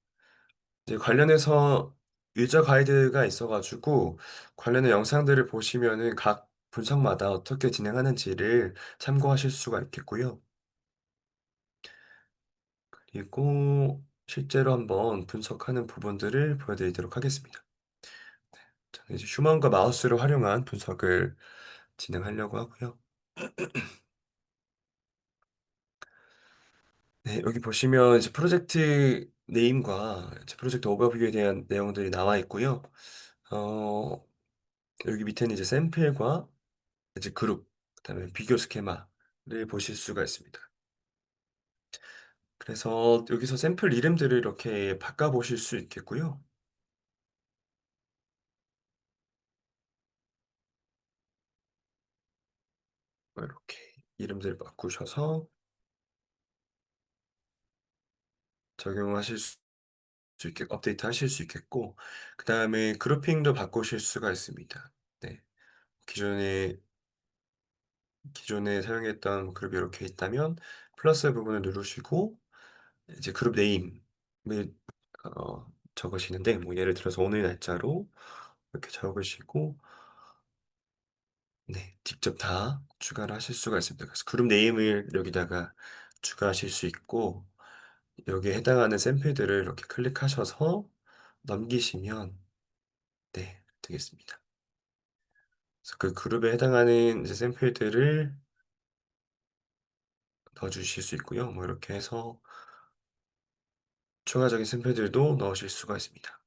이제 관련해서 유저 가이드가 있어가지고 관련의 영상들을 보시면은 각 분석마다 어떻게 진행하는지를 참고하실 수가 있겠고요. 그리고 실제로 한번 분석하는 부분들을 보여드리도록 하겠습니다. 저는 이제 휴먼과 마우스를 활용한 분석을 진행하려고 하고요. 네, 여기 보시면 이제 프로젝트 네임과 이제 프로젝트 오버뷰에 대한 내용들이 나와 있고요. 어, 여기 밑에는 이제 샘플과 이제 그룹, 그다음에 비교 스케마를 보실 수가 있습니다. 그래서 여기서 샘플 이름들을 이렇게 바꿔 보실 수 있겠고요. 이렇게 이름들을 바꾸셔서 적용하실 수 있게 업데이트 하실 수 있겠고 그다음에 그룹핑도 바꾸실 수가 있습니다. 네. 기존에 기존에 사용했던 그룹이 이렇게 있다면 플러스 부분을 누르시고 이제 그룹 네임을 적으시는데 뭐 예를 들어서 오늘 날짜로 이렇게 적으시고 네, 직접 다 추가를 하실 수가 있습니다. 그래서 그룹 네임을 여기다가 추가하실 수 있고 여기에 해당하는 샘플들을 이렇게 클릭하셔서 넘기시면 네, 되겠습니다. 그래서 그 그룹에 해당하는 이제 샘플들을 넣어주실 수 있고요. 뭐 이렇게 해서 추가적인 샘플들도 넣으실 수가 있습니다.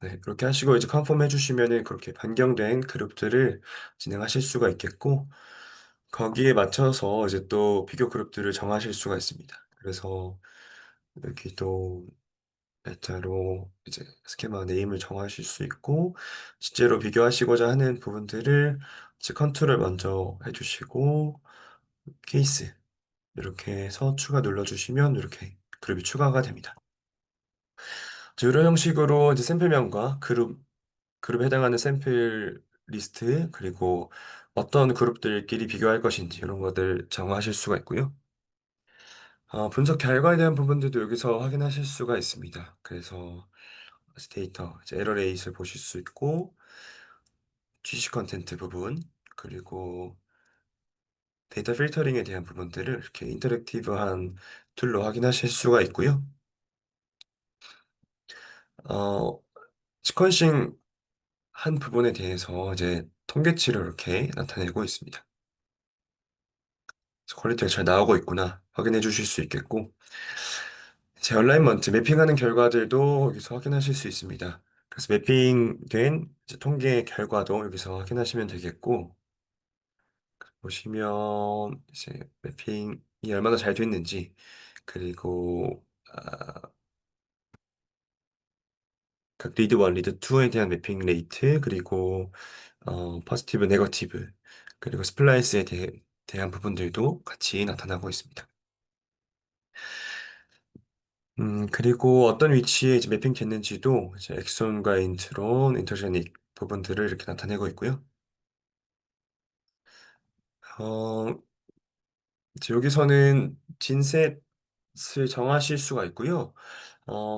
네, 그렇게 하시고 이제 컨펌 해주시면은 그렇게 변경된 그룹들을 진행하실 수가 있겠고 거기에 맞춰서 이제 또 비교 그룹들을 정하실 수가 있습니다. 그래서 여기 또 날짜로 이제 스케마 네임을 정하실 수 있고 실제로 비교하시고자 하는 부분들을 이제 컨트롤 먼저 해주시고 케이스 이렇게 해서 추가 눌러주시면 이렇게 그룹이 추가가 됩니다. 이런 형식으로 이제 샘플명과 그룹에 해당하는 샘플 리스트 그리고 어떤 그룹들끼리 비교할 것인지 이런 것들 정하실 수가 있고요. 분석 결과에 대한 부분들도 여기서 확인하실 수가 있습니다. 그래서 데이터, 이제 에러 레이스를 보실 수 있고 GC 컨텐트 부분 그리고 데이터 필터링에 대한 부분들을 이렇게 인터랙티브한 툴로 확인하실 수가 있고요. 어, 시퀀싱 한 부분에 대해서 이제 통계치를 이렇게 나타내고 있습니다. 퀄리티가 잘 나오고 있구나 확인해 주실 수 있겠고, 제 얼라이먼트 매핑하는 결과들도 여기서 확인하실 수 있습니다. 그래서 매핑된 이제 통계 결과도 여기서 확인하시면 되겠고, 보시면 이제 매핑이 얼마나 잘 됐는지, 그리고 각 리드 1, 리드 2에 대한 매핑 레이트, 그리고 포지티브, 네거티브, 그리고 스플라이스에 대한 부분들도 같이 나타나고 있습니다. 그리고 어떤 위치에 이제 매핑 됐는지도 이제 엑손과 인트론, 인터제닉 부분들을 이렇게 나타내고 있고요. 어, 이제 여기서는 진셋을 정하실 수가 있고요.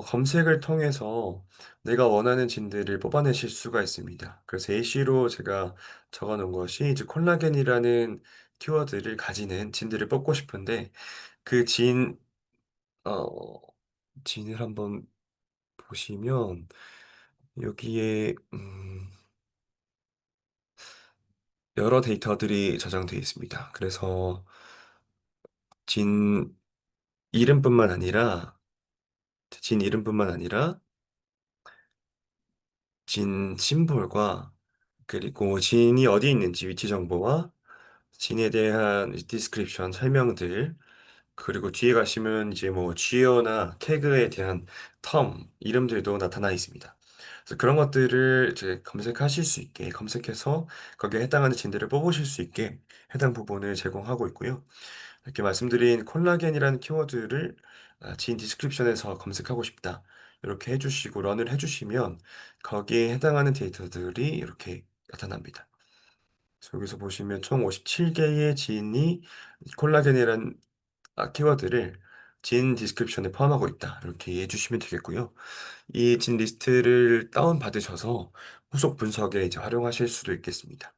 검색을 통해서 내가 원하는 진들을 뽑아내실 수가 있습니다. 그래서 AC로 제가 적어 놓은 것이 이제 콜라겐이라는 키워드를 가지는 진들을 뽑고 싶은데, 그 어, 진을 한번 보시면 여기에 여러 데이터들이 저장되어 있습니다. 그래서 진 이름뿐만 아니라 진 이름뿐만 아니라 진 심볼과, 그리고 진이 어디 있는지 위치 정보와 진에 대한 디스크립션 설명들, 그리고 뒤에 가시면 이제 뭐 쥐어나 태그에 대한 텀 이름들도 나타나 있습니다. 그래서 그런 것들을 이제 검색하실 수 있게, 검색해서 거기에 해당하는 진들을 뽑으실 수 있게 해당 부분을 제공하고 있고요. 이렇게 말씀드린 콜라겐이라는 키워드를 지인 디스크립션에서 검색하고 싶다, 이렇게 해주시고 런을 해주시면 거기에 해당하는 데이터들이 이렇게 나타납니다. 그래서 여기서 보시면 총 57개의 지인이 콜라겐이라는 키워드를 진 디스크립션에 포함하고 있다, 이렇게 이해해 주시면 되겠고요. 이 진 리스트를 다운 받으셔서 후속 분석에 이제 활용하실 수도 있겠습니다.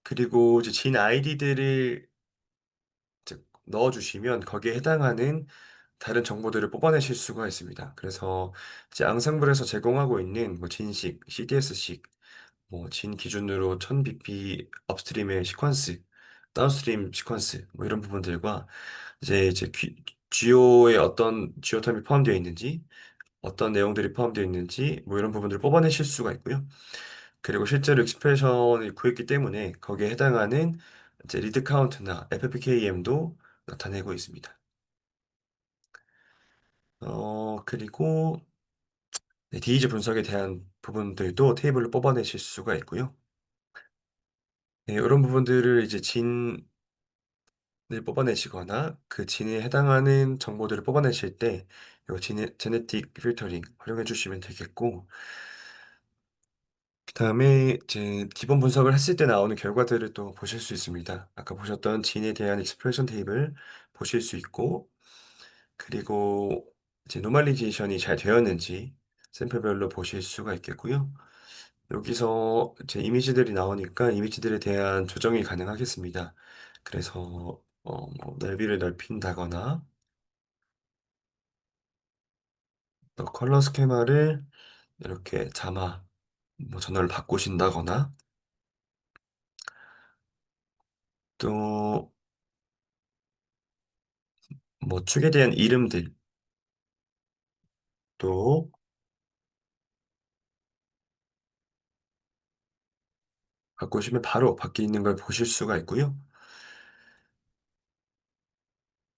그리고 이제 진 아이디들을 넣어주시면 거기에 해당하는 다른 정보들을 뽑아내실 수가 있습니다. 그래서 이제 앙상블에서 제공하고 있는 뭐 진식, CDS식, 뭐 진 기준으로 1000bp 업스트림의 시퀀스, 다운스트림 시퀀스, 뭐 이런 부분들과 이제 GO에 어떤 GO 텀이 포함되어 있는지, 어떤 내용들이 포함되어 있는지, 뭐 이런 부분들을 뽑아내실 수가 있고요. 그리고 실제로 익스프레션을 구했기 때문에 거기에 해당하는 이제 리드 카운트나 FFKM도 나타내고 있습니다. 그리고 네, 디이즈 분석에 대한 부분들도 테이블로 뽑아내실 수가 있고요. 네, 이런 부분들을 이제 진을 뽑아내시거나 그 진에 해당하는 정보들을 뽑아내실 때 이 제네틱 필터링 활용해 주시면 되겠고, 그다음에 이제 기본 분석을 했을 때 나오는 결과들을 또 보실 수 있습니다. 아까 보셨던 진에 대한 익스프레션 테이블 보실 수 있고, 그리고 이제 노멀리제이션이 잘 되었는지 샘플별로 보실 수가 있겠고요. 여기서 제 이미지들이 나오니까 이미지들에 대한 조정이 가능하겠습니다. 그래서 뭐 넓이를 넓힌다거나, 또 컬러 스케마를 이렇게 자마, 뭐 전원을 바꾸신다거나, 또 뭐 축에 대한 이름들도 바꾸시면 바로 바뀌는 걸 보실 수가 있고요.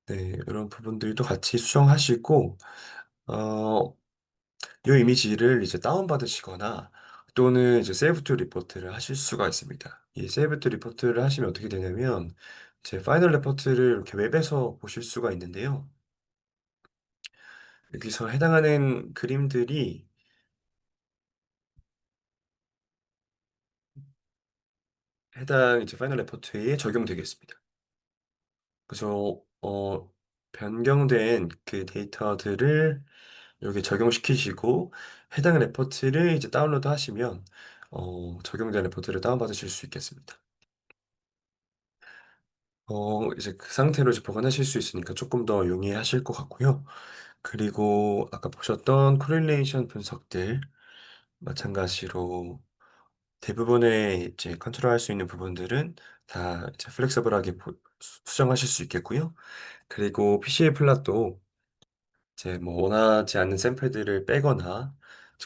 네, 이런 부분들도 같이 수정하시고, 어, 이 이미지를 이제 다운받으시거나 또는 이제 세이브 투 리포트를 하실 수가 있습니다. 이 세이브 투 리포트를 하시면 어떻게 되냐면 제 파이널 레포트를 이렇게 웹에서 보실 수가 있는데요. 여기서 해당하는 그림들이 해당 이제 파이널 레포트에 적용되겠습니다. 그래서 변경된 그 데이터들을 여기 적용시키시고 해당 레포트를 이제 다운로드 하시면 적용된 레포트를 다운받으실 수 있겠습니다. 이제 그 상태로 이제 보관하실 수 있으니까 조금 더 용이하실 것 같고요. 그리고 아까 보셨던 코릴레이션 분석들 마찬가지로 대부분의 이제 컨트롤할 수 있는 부분들은 다 이제 플렉서블하게 수정하실 수 있겠고요. 그리고 PCA 플랫도 이제 뭐 원하지 않는 샘플들을 빼거나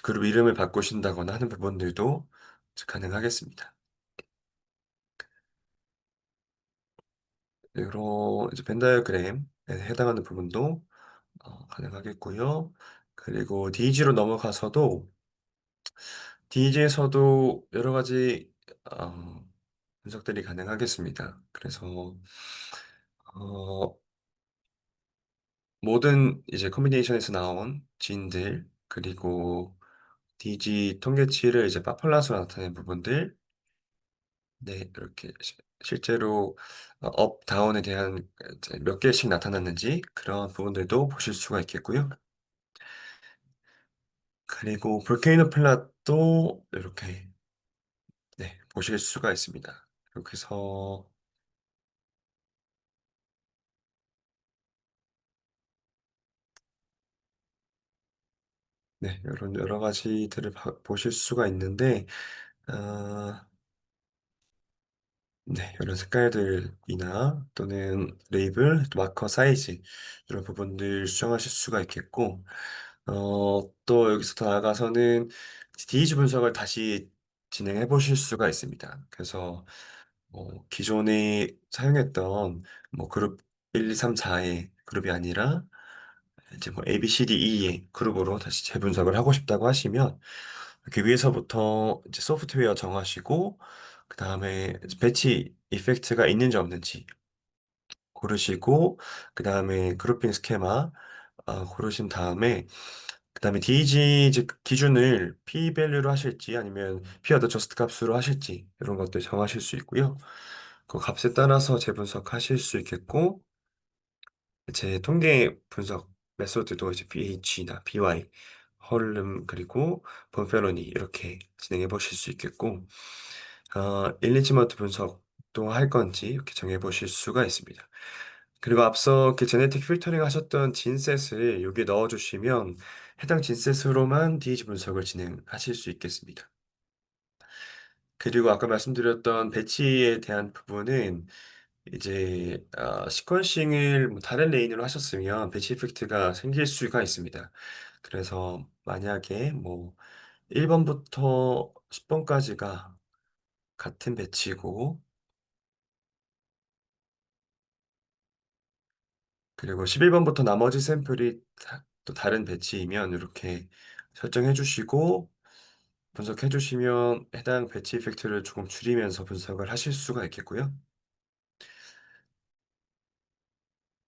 그룹 이름을 바꾸신다거나 하는 부분들도 이제 가능하겠습니다. 여러 이제 벤 다이어그램에 해당하는 부분도 가능하겠고요. 그리고 DG로 넘어가서도 DG에서도 여러 가지 어, 분석들이 가능하겠습니다. 그래서 어, 모든 이제 커뮤니케이션에서 나온 진들 그리고 DG 통계치를 이제 파플라스로 나타낸 부분들, 네, 이렇게 실제로 업, 다운에 대한 이제 몇 개씩 나타났는지 그런 부분들도 보실 수가 있겠고요. 그리고 볼케이노 플랫도 이렇게 네, 보실 수가 있습니다. 이렇게 해서 네, 이런 여러 가지들을 보실 수가 있는데 어, 네, 이런 색깔들이나 또는 레이블, 또 마커 사이즈 이런 부분들 수정하실 수가 있겠고 또 여기서 더 나아가서는 DEG 분석을 다시 진행해 보실 수가 있습니다. 그래서 기존에 사용했던 뭐 그룹 1, 2, 3, 4의 그룹이 아니라 이제 뭐 A, B, C, D, E의 그룹으로 다시 재분석을 하고 싶다고 하시면 그 위에서부터 이제 소프트웨어 정하시고 그 다음에 배치 이펙트가 있는지 없는지 고르시고 그 다음에 그룹핑 스케마 고르신 다음에 그 다음에 DG 기준을 P 밸류로 하실지 아니면 P 어드 저스트 값으로 하실지 이런 것들 정하실 수 있고요. 그 값에 따라서 재분석하실 수 있겠고 제 통계 분석 메소드도 이제 BH나 BY, 헐름 그리고 본페로니 이렇게 진행해 보실 수 있겠고 일리지먼트 분석도 할 건지 이렇게 정해 보실 수가 있습니다. 그리고 앞서 이렇게 제네틱 필터링 하셨던 진셋을 여기에 넣어 주시면 해당 진셋으로만 DH 분석을 진행하실 수 있겠습니다. 그리고 아까 말씀드렸던 배치에 대한 부분은 이제 시퀀싱을 뭐 다른 레인으로 하셨으면 배치 이펙트가 생길 수가 있습니다. 그래서 만약에 뭐 1번부터 10번까지가 같은 배치고 그리고 11번부터 나머지 샘플이 또 다른 배치이면 이렇게 설정해 주시고 분석해 주시면 해당 배치 이펙트를 조금 줄이면서 분석을 하실 수가 있겠고요.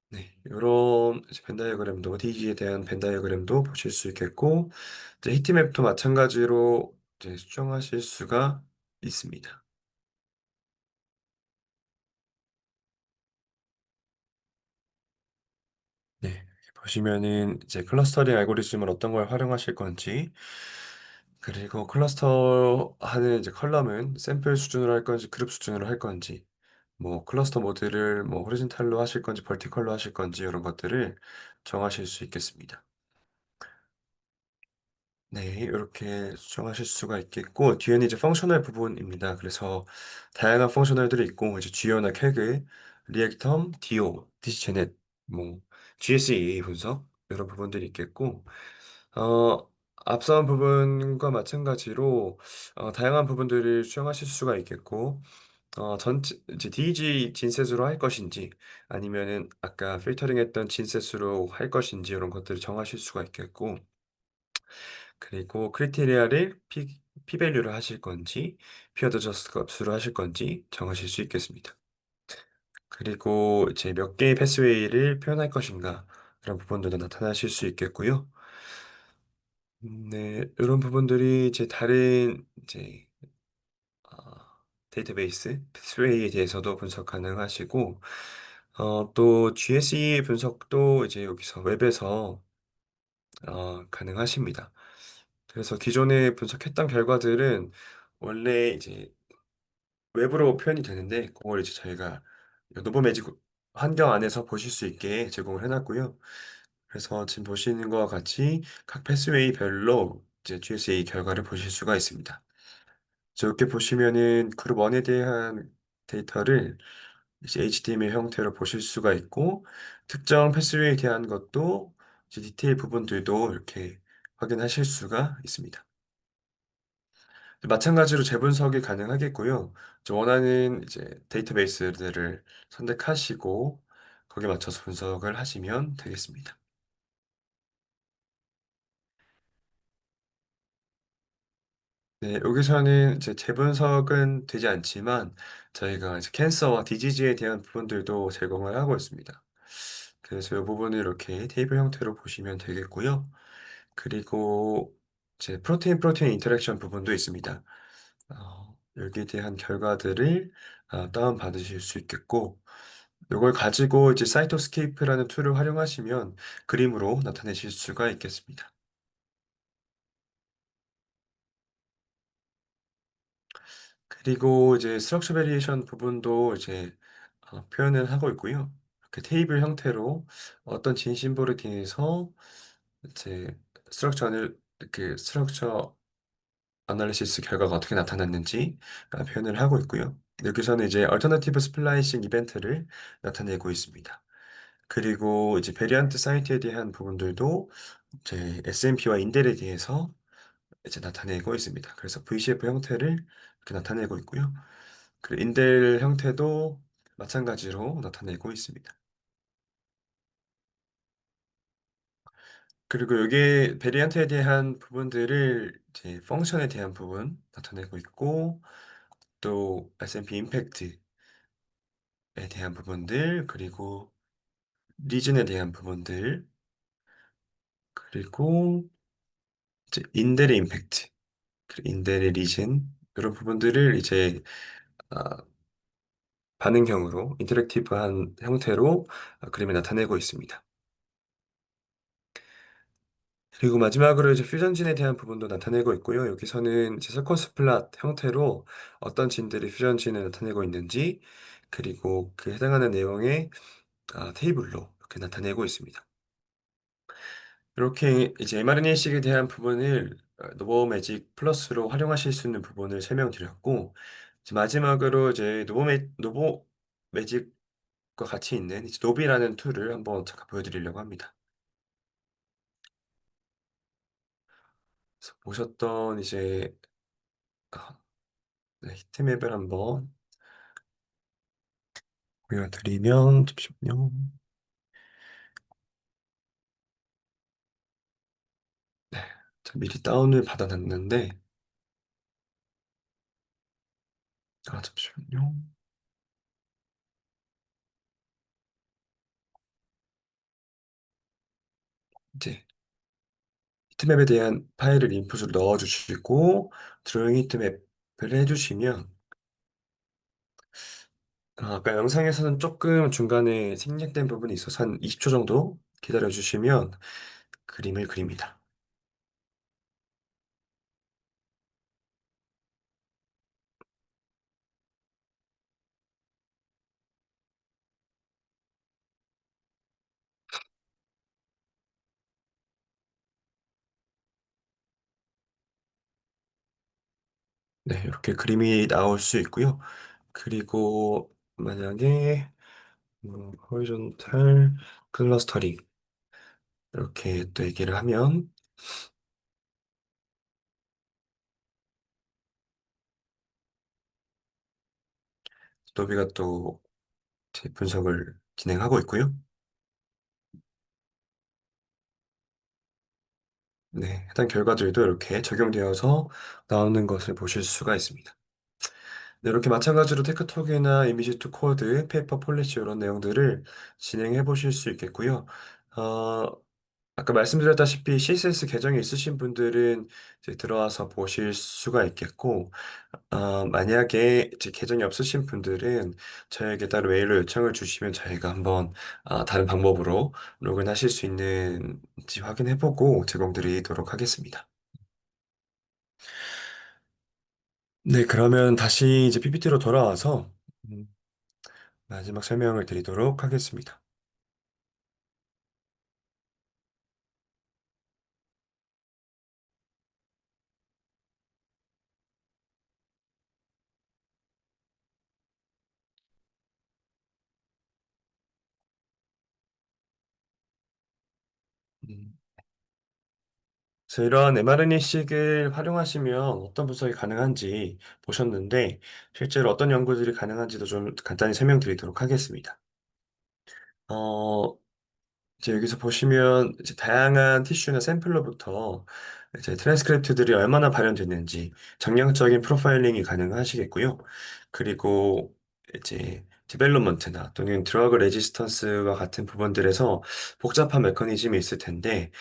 네, 이런 벤 다이어그램도 DG에 대한 벤 다이어그램도 보실 수 있겠고 이제 히트맵도 마찬가지로 이제 수정하실 수가 있습니다. 네, 이렇게 보시면은 이제 클러스터링 알고리즘을 어떤 걸 활용하실 건지 그리고 클러스터 하는 이제 컬럼은 샘플 수준으로 할 건지 그룹 수준으로 할 건지 뭐 클러스터 모드를 뭐 호리즌탈로 하실 건지 버티컬로 하실 건지 이런 것들을 정하실 수 있겠습니다. 네, 이렇게 수정하실 수가 있겠고, 뒤에는 이제 펑셔널 부분입니다. 그래서 다양한 펑셔널들이 있고, 이제 GEO나 캐그, 리액텀, DO, 디시제넷, 뭐, GSE 분석, 이런 부분들이 있겠고, 앞선 부분과 마찬가지로, 다양한 부분들을 수정하실 수가 있겠고, 전체, 이제 DG 진셋으로 할 것인지, 아니면은 아까 필터링 했던 진셋으로 할 것인지, 이런 것들을 정하실 수가 있겠고, 그리고 크리테리아를 P 밸류를 하실 건지, 피어드 저스트 값으로 하실 건지 정하실 수 있겠습니다. 그리고 이제 몇 개의 패스웨이를 표현할 것인가, 그런 부분들도 나타나실 수 있겠고요. 네, 이런 부분들이 이제 다른 이제 데이터베이스 패스웨이에 대해서도 분석 가능하시고, 또 GSE 분석도 이제 여기서 웹에서 가능하십니다. 그래서 기존에 분석했던 결과들은 원래 이제 웹으로 표현이 되는데 그걸 이제 저희가 노보매직 환경 안에서 보실 수 있게 제공을 해놨고요. 그래서 지금 보시는 것과 같이 각 패스웨이별로 이제 GSA 결과를 보실 수가 있습니다. 이렇게 보시면은 그룹 1에 대한 데이터를 이제 HTML 형태로 보실 수가 있고, 특정 패스웨이에 대한 것도 이제 디테일 부분들도 이렇게 확인하실 수가 있습니다. 마찬가지로 재분석이 가능하겠고요. 원하는 이제 데이터베이스들을 선택하시고 거기에 맞춰서 분석을 하시면 되겠습니다. 네, 여기서는 이제 재분석은 되지 않지만 저희가 이제 캔서와 디지즈에 대한 부분들도 제공을 하고 있습니다. 그래서 이 부분을 이렇게 테이블 형태로 보시면 되겠고요. 그리고 이제 프로테인 인터랙션 부분도 있습니다. 여기에 대한 결과들을 다운 받으실 수 있겠고, 이걸 가지고 이제 사이토스케이프라는 툴을 활용하시면 그림으로 나타내실 수가 있겠습니다. 그리고 이제 스트럭처 베리에이션 부분도 이제 표현을 하고 있고요. 이렇게 테이블 형태로 어떤 진심볼에 대해서 이제 스트럭처를 이렇게 스트럭처 아날리시스 결과가 어떻게 나타났는지 표현을 하고 있고요. 여기서는 이제 얼터너티브 스플라이싱 이벤트를 나타내고 있습니다. 그리고 이제 베리안트 사이트에 대한 부분들도 이제 SNP와 인델에 대해서 이제 나타내고 있습니다. 그래서 VCF 형태를 이렇게 나타내고 있고요. 그리고 인델 형태도 마찬가지로 나타내고 있습니다. 그리고 여기에 베리안트에 대한 부분들을 이제 펑션에 대한 부분 나타내고 있고 또 S&P 임팩트에 대한 부분들 그리고 리즌에 대한 부분들 그리고 이제 인델의 임팩트 그리고 인델의 리즌 이런 부분들을 이제 아, 반응형으로 인터랙티브한 형태로 그림에 나타내고 있습니다. 그리고 마지막으로 이제 퓨전진에 대한 부분도 나타내고 있고요. 여기서는 이제 서커스 플랫 형태로 어떤 진들이 퓨전진을 나타내고 있는지 그리고 그 해당하는 내용의 테이블로 이렇게 나타내고 있습니다. 이렇게 이제 mRNA식에 대한 부분을 노보 매직 플러스로 활용하실 수 있는 부분을 설명드렸고 이제 마지막으로 이제 노보 매직과 같이 있는 이제 노비라는 툴을 한번 잠깐 보여드리려고 합니다. 그래서 보셨던 이제 아, 네, 히트맵을 한번 보여드리면 잠시만요. 네, 자, 미리 다운을 받아놨는데 잠시만요. 이제 히트맵에 대한 파일을 인풋으로 넣어주시고 드로잉 히트맵을 해주시면 아까 영상에서는 조금 중간에 생략된 부분이 있어서 한 20초 정도 기다려주시면 그림을 그립니다. 네, 이렇게 그림이 나올 수 있고요. 그리고 만약에 호리존탈 클러스터링 이렇게 또 얘기를 하면 노비가 또 제 분석을 진행하고 있고요. 네, 해당 결과들도 이렇게 적용되어서 나오는 것을 보실 수가 있습니다. 네, 이렇게 마찬가지로 테크톡이나 이미지 투 코드, 페이퍼 폴리시 이런 내용들을 진행해 보실 수 있겠고요. 어, 아까 말씀드렸다시피 CSS 계정이 있으신 분들은 이제 들어와서 보실 수가 있겠고, 만약에 이제 계정이 없으신 분들은 저에게 따로 메일로 요청을 주시면 저희가 한번 다른 방법으로 로그인하실 수 있는지 확인해보고 제공드리도록 하겠습니다. 네, 그러면 다시 이제 PPT로 돌아와서 음, 마지막 설명을 드리도록 하겠습니다. 그래서 이런 mRNA식을 활용하시면 어떤 분석이 가능한지 보셨는데, 실제로 어떤 연구들이 가능한지도 좀 간단히 설명드리도록 하겠습니다. 어, 이제 여기서 보시면 이제 다양한 티슈나 샘플로부터 이제 트랜스크립트들이 얼마나 발현됐는지 정량적인 프로파일링이 가능하시겠고요. 그리고 이제 디벨롭먼트나 또는 드러그 레지스턴스와 같은 부분들에서 복잡한 메커니즘이 있을 텐데,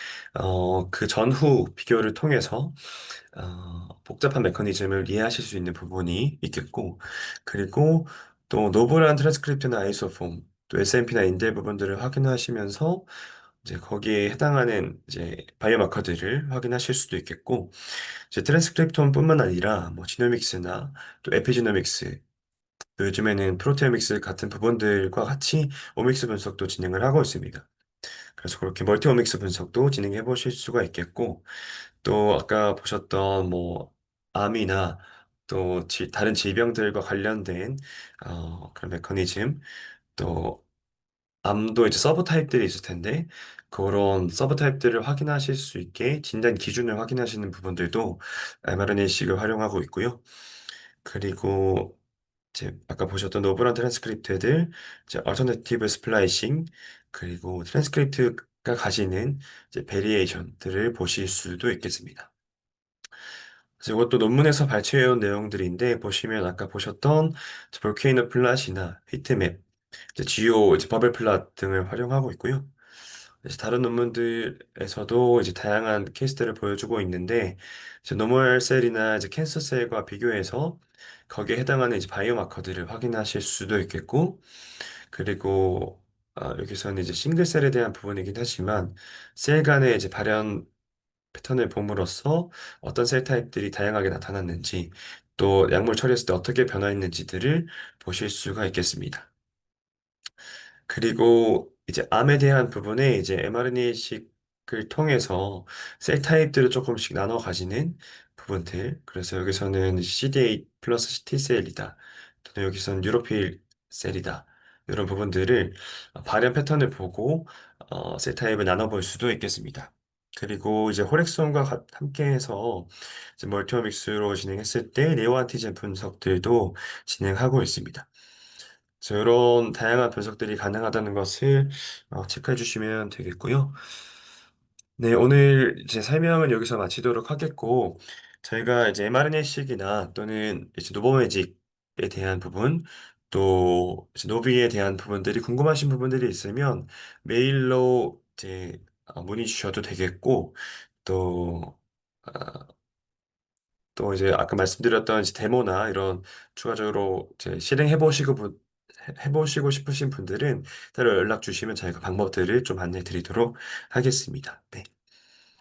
그 전후 비교를 통해서 복잡한 메커니즘을 이해하실 수 있는 부분이 있겠고, 그리고 또 노블한 트랜스크립트나 아이소폼, 또 SNP나 인델 부분들을 확인하시면서 이제 거기에 해당하는 이제 바이오마커들을 확인하실 수도 있겠고, 이제 트랜스크립톤뿐만 아니라 뭐 지노믹스나 또 에피지노믹스, 또 요즘에는 프로테오믹스 같은 부분들과 같이 오믹스 분석도 진행을 하고 있습니다. 그래서 그렇게 멀티 오믹스 분석도 진행해 보실 수가 있겠고, 또 아까 보셨던 뭐 암이나 또 다른 질병들과 관련된 그런 메커니즘, 또 암도 이제 서브 타입들이 있을 텐데 그런 서브 타입들을 확인하실 수 있게 진단 기준을 확인하시는 부분들도 mRNA-식을 활용하고 있고요. 그리고 이제 아까 보셨던 노블한 트랜스크립트들, 이제 얼터너티브 스플라이싱, 그리고 트랜스크립트가 가지는 이제 베리에이션들을 보실 수도 있겠습니다. 그래서 이것도 논문에서 발췌해온 내용들인데 보시면 아까 보셨던 볼케이노 플랫이나 히트맵, 이제 지오, 이제 버블 플랫 등을 활용하고 있고요. 이제 다른 논문들에서도 이제 다양한 케이스들을 보여주고 있는데, 이제 노멀 셀이나 이제 캔서 셀과 비교해서 거기에 해당하는 이제 바이오마커들을 확인하실 수도 있겠고, 그리고 여기서는 이제 싱글 셀에 대한 부분이긴 하지만 셀 간의 이제 발현 패턴을 봄으로써 어떤 셀 타입들이 다양하게 나타났는지, 또 약물 처리했을 때 어떻게 변화했는지들을 보실 수가 있겠습니다. 그리고 이제 암에 대한 부분에 이제 mRNA식을 통해서 셀 타입들을 조금씩 나눠 가지는 부분들. 그래서 여기서는 CD8 플러스 T셀이다. 또는 여기서는 뉴로필 셀이다. 이런 부분들을 발현 패턴을 보고 셀 타입을 나눠볼 수도 있겠습니다. 그리고 이제 홀엑손과 함께해서 이제 멀티오믹스로 진행했을 때 네오 안티젠 분석들도 진행하고 있습니다. 그래서 이런 다양한 분석들이 가능하다는 것을 체크해 주시면 되겠고요. 네, 오늘 이제 설명은 여기서 마치도록 하겠고, 저희가 이제 mRNA식이나 또는 이제 노보매직에 대한 부분, 또 이제 노비에 대한 부분들이 궁금하신 부분들이 있으면 메일로 이제 문의 주셔도 되겠고, 또 또 이제 아까 말씀드렸던 이제 데모나 이런 추가적으로 이제 해보시고 싶으신 분들은 따로 연락 주시면 저희가 방법들을 좀 안내 드리도록 하겠습니다. 네.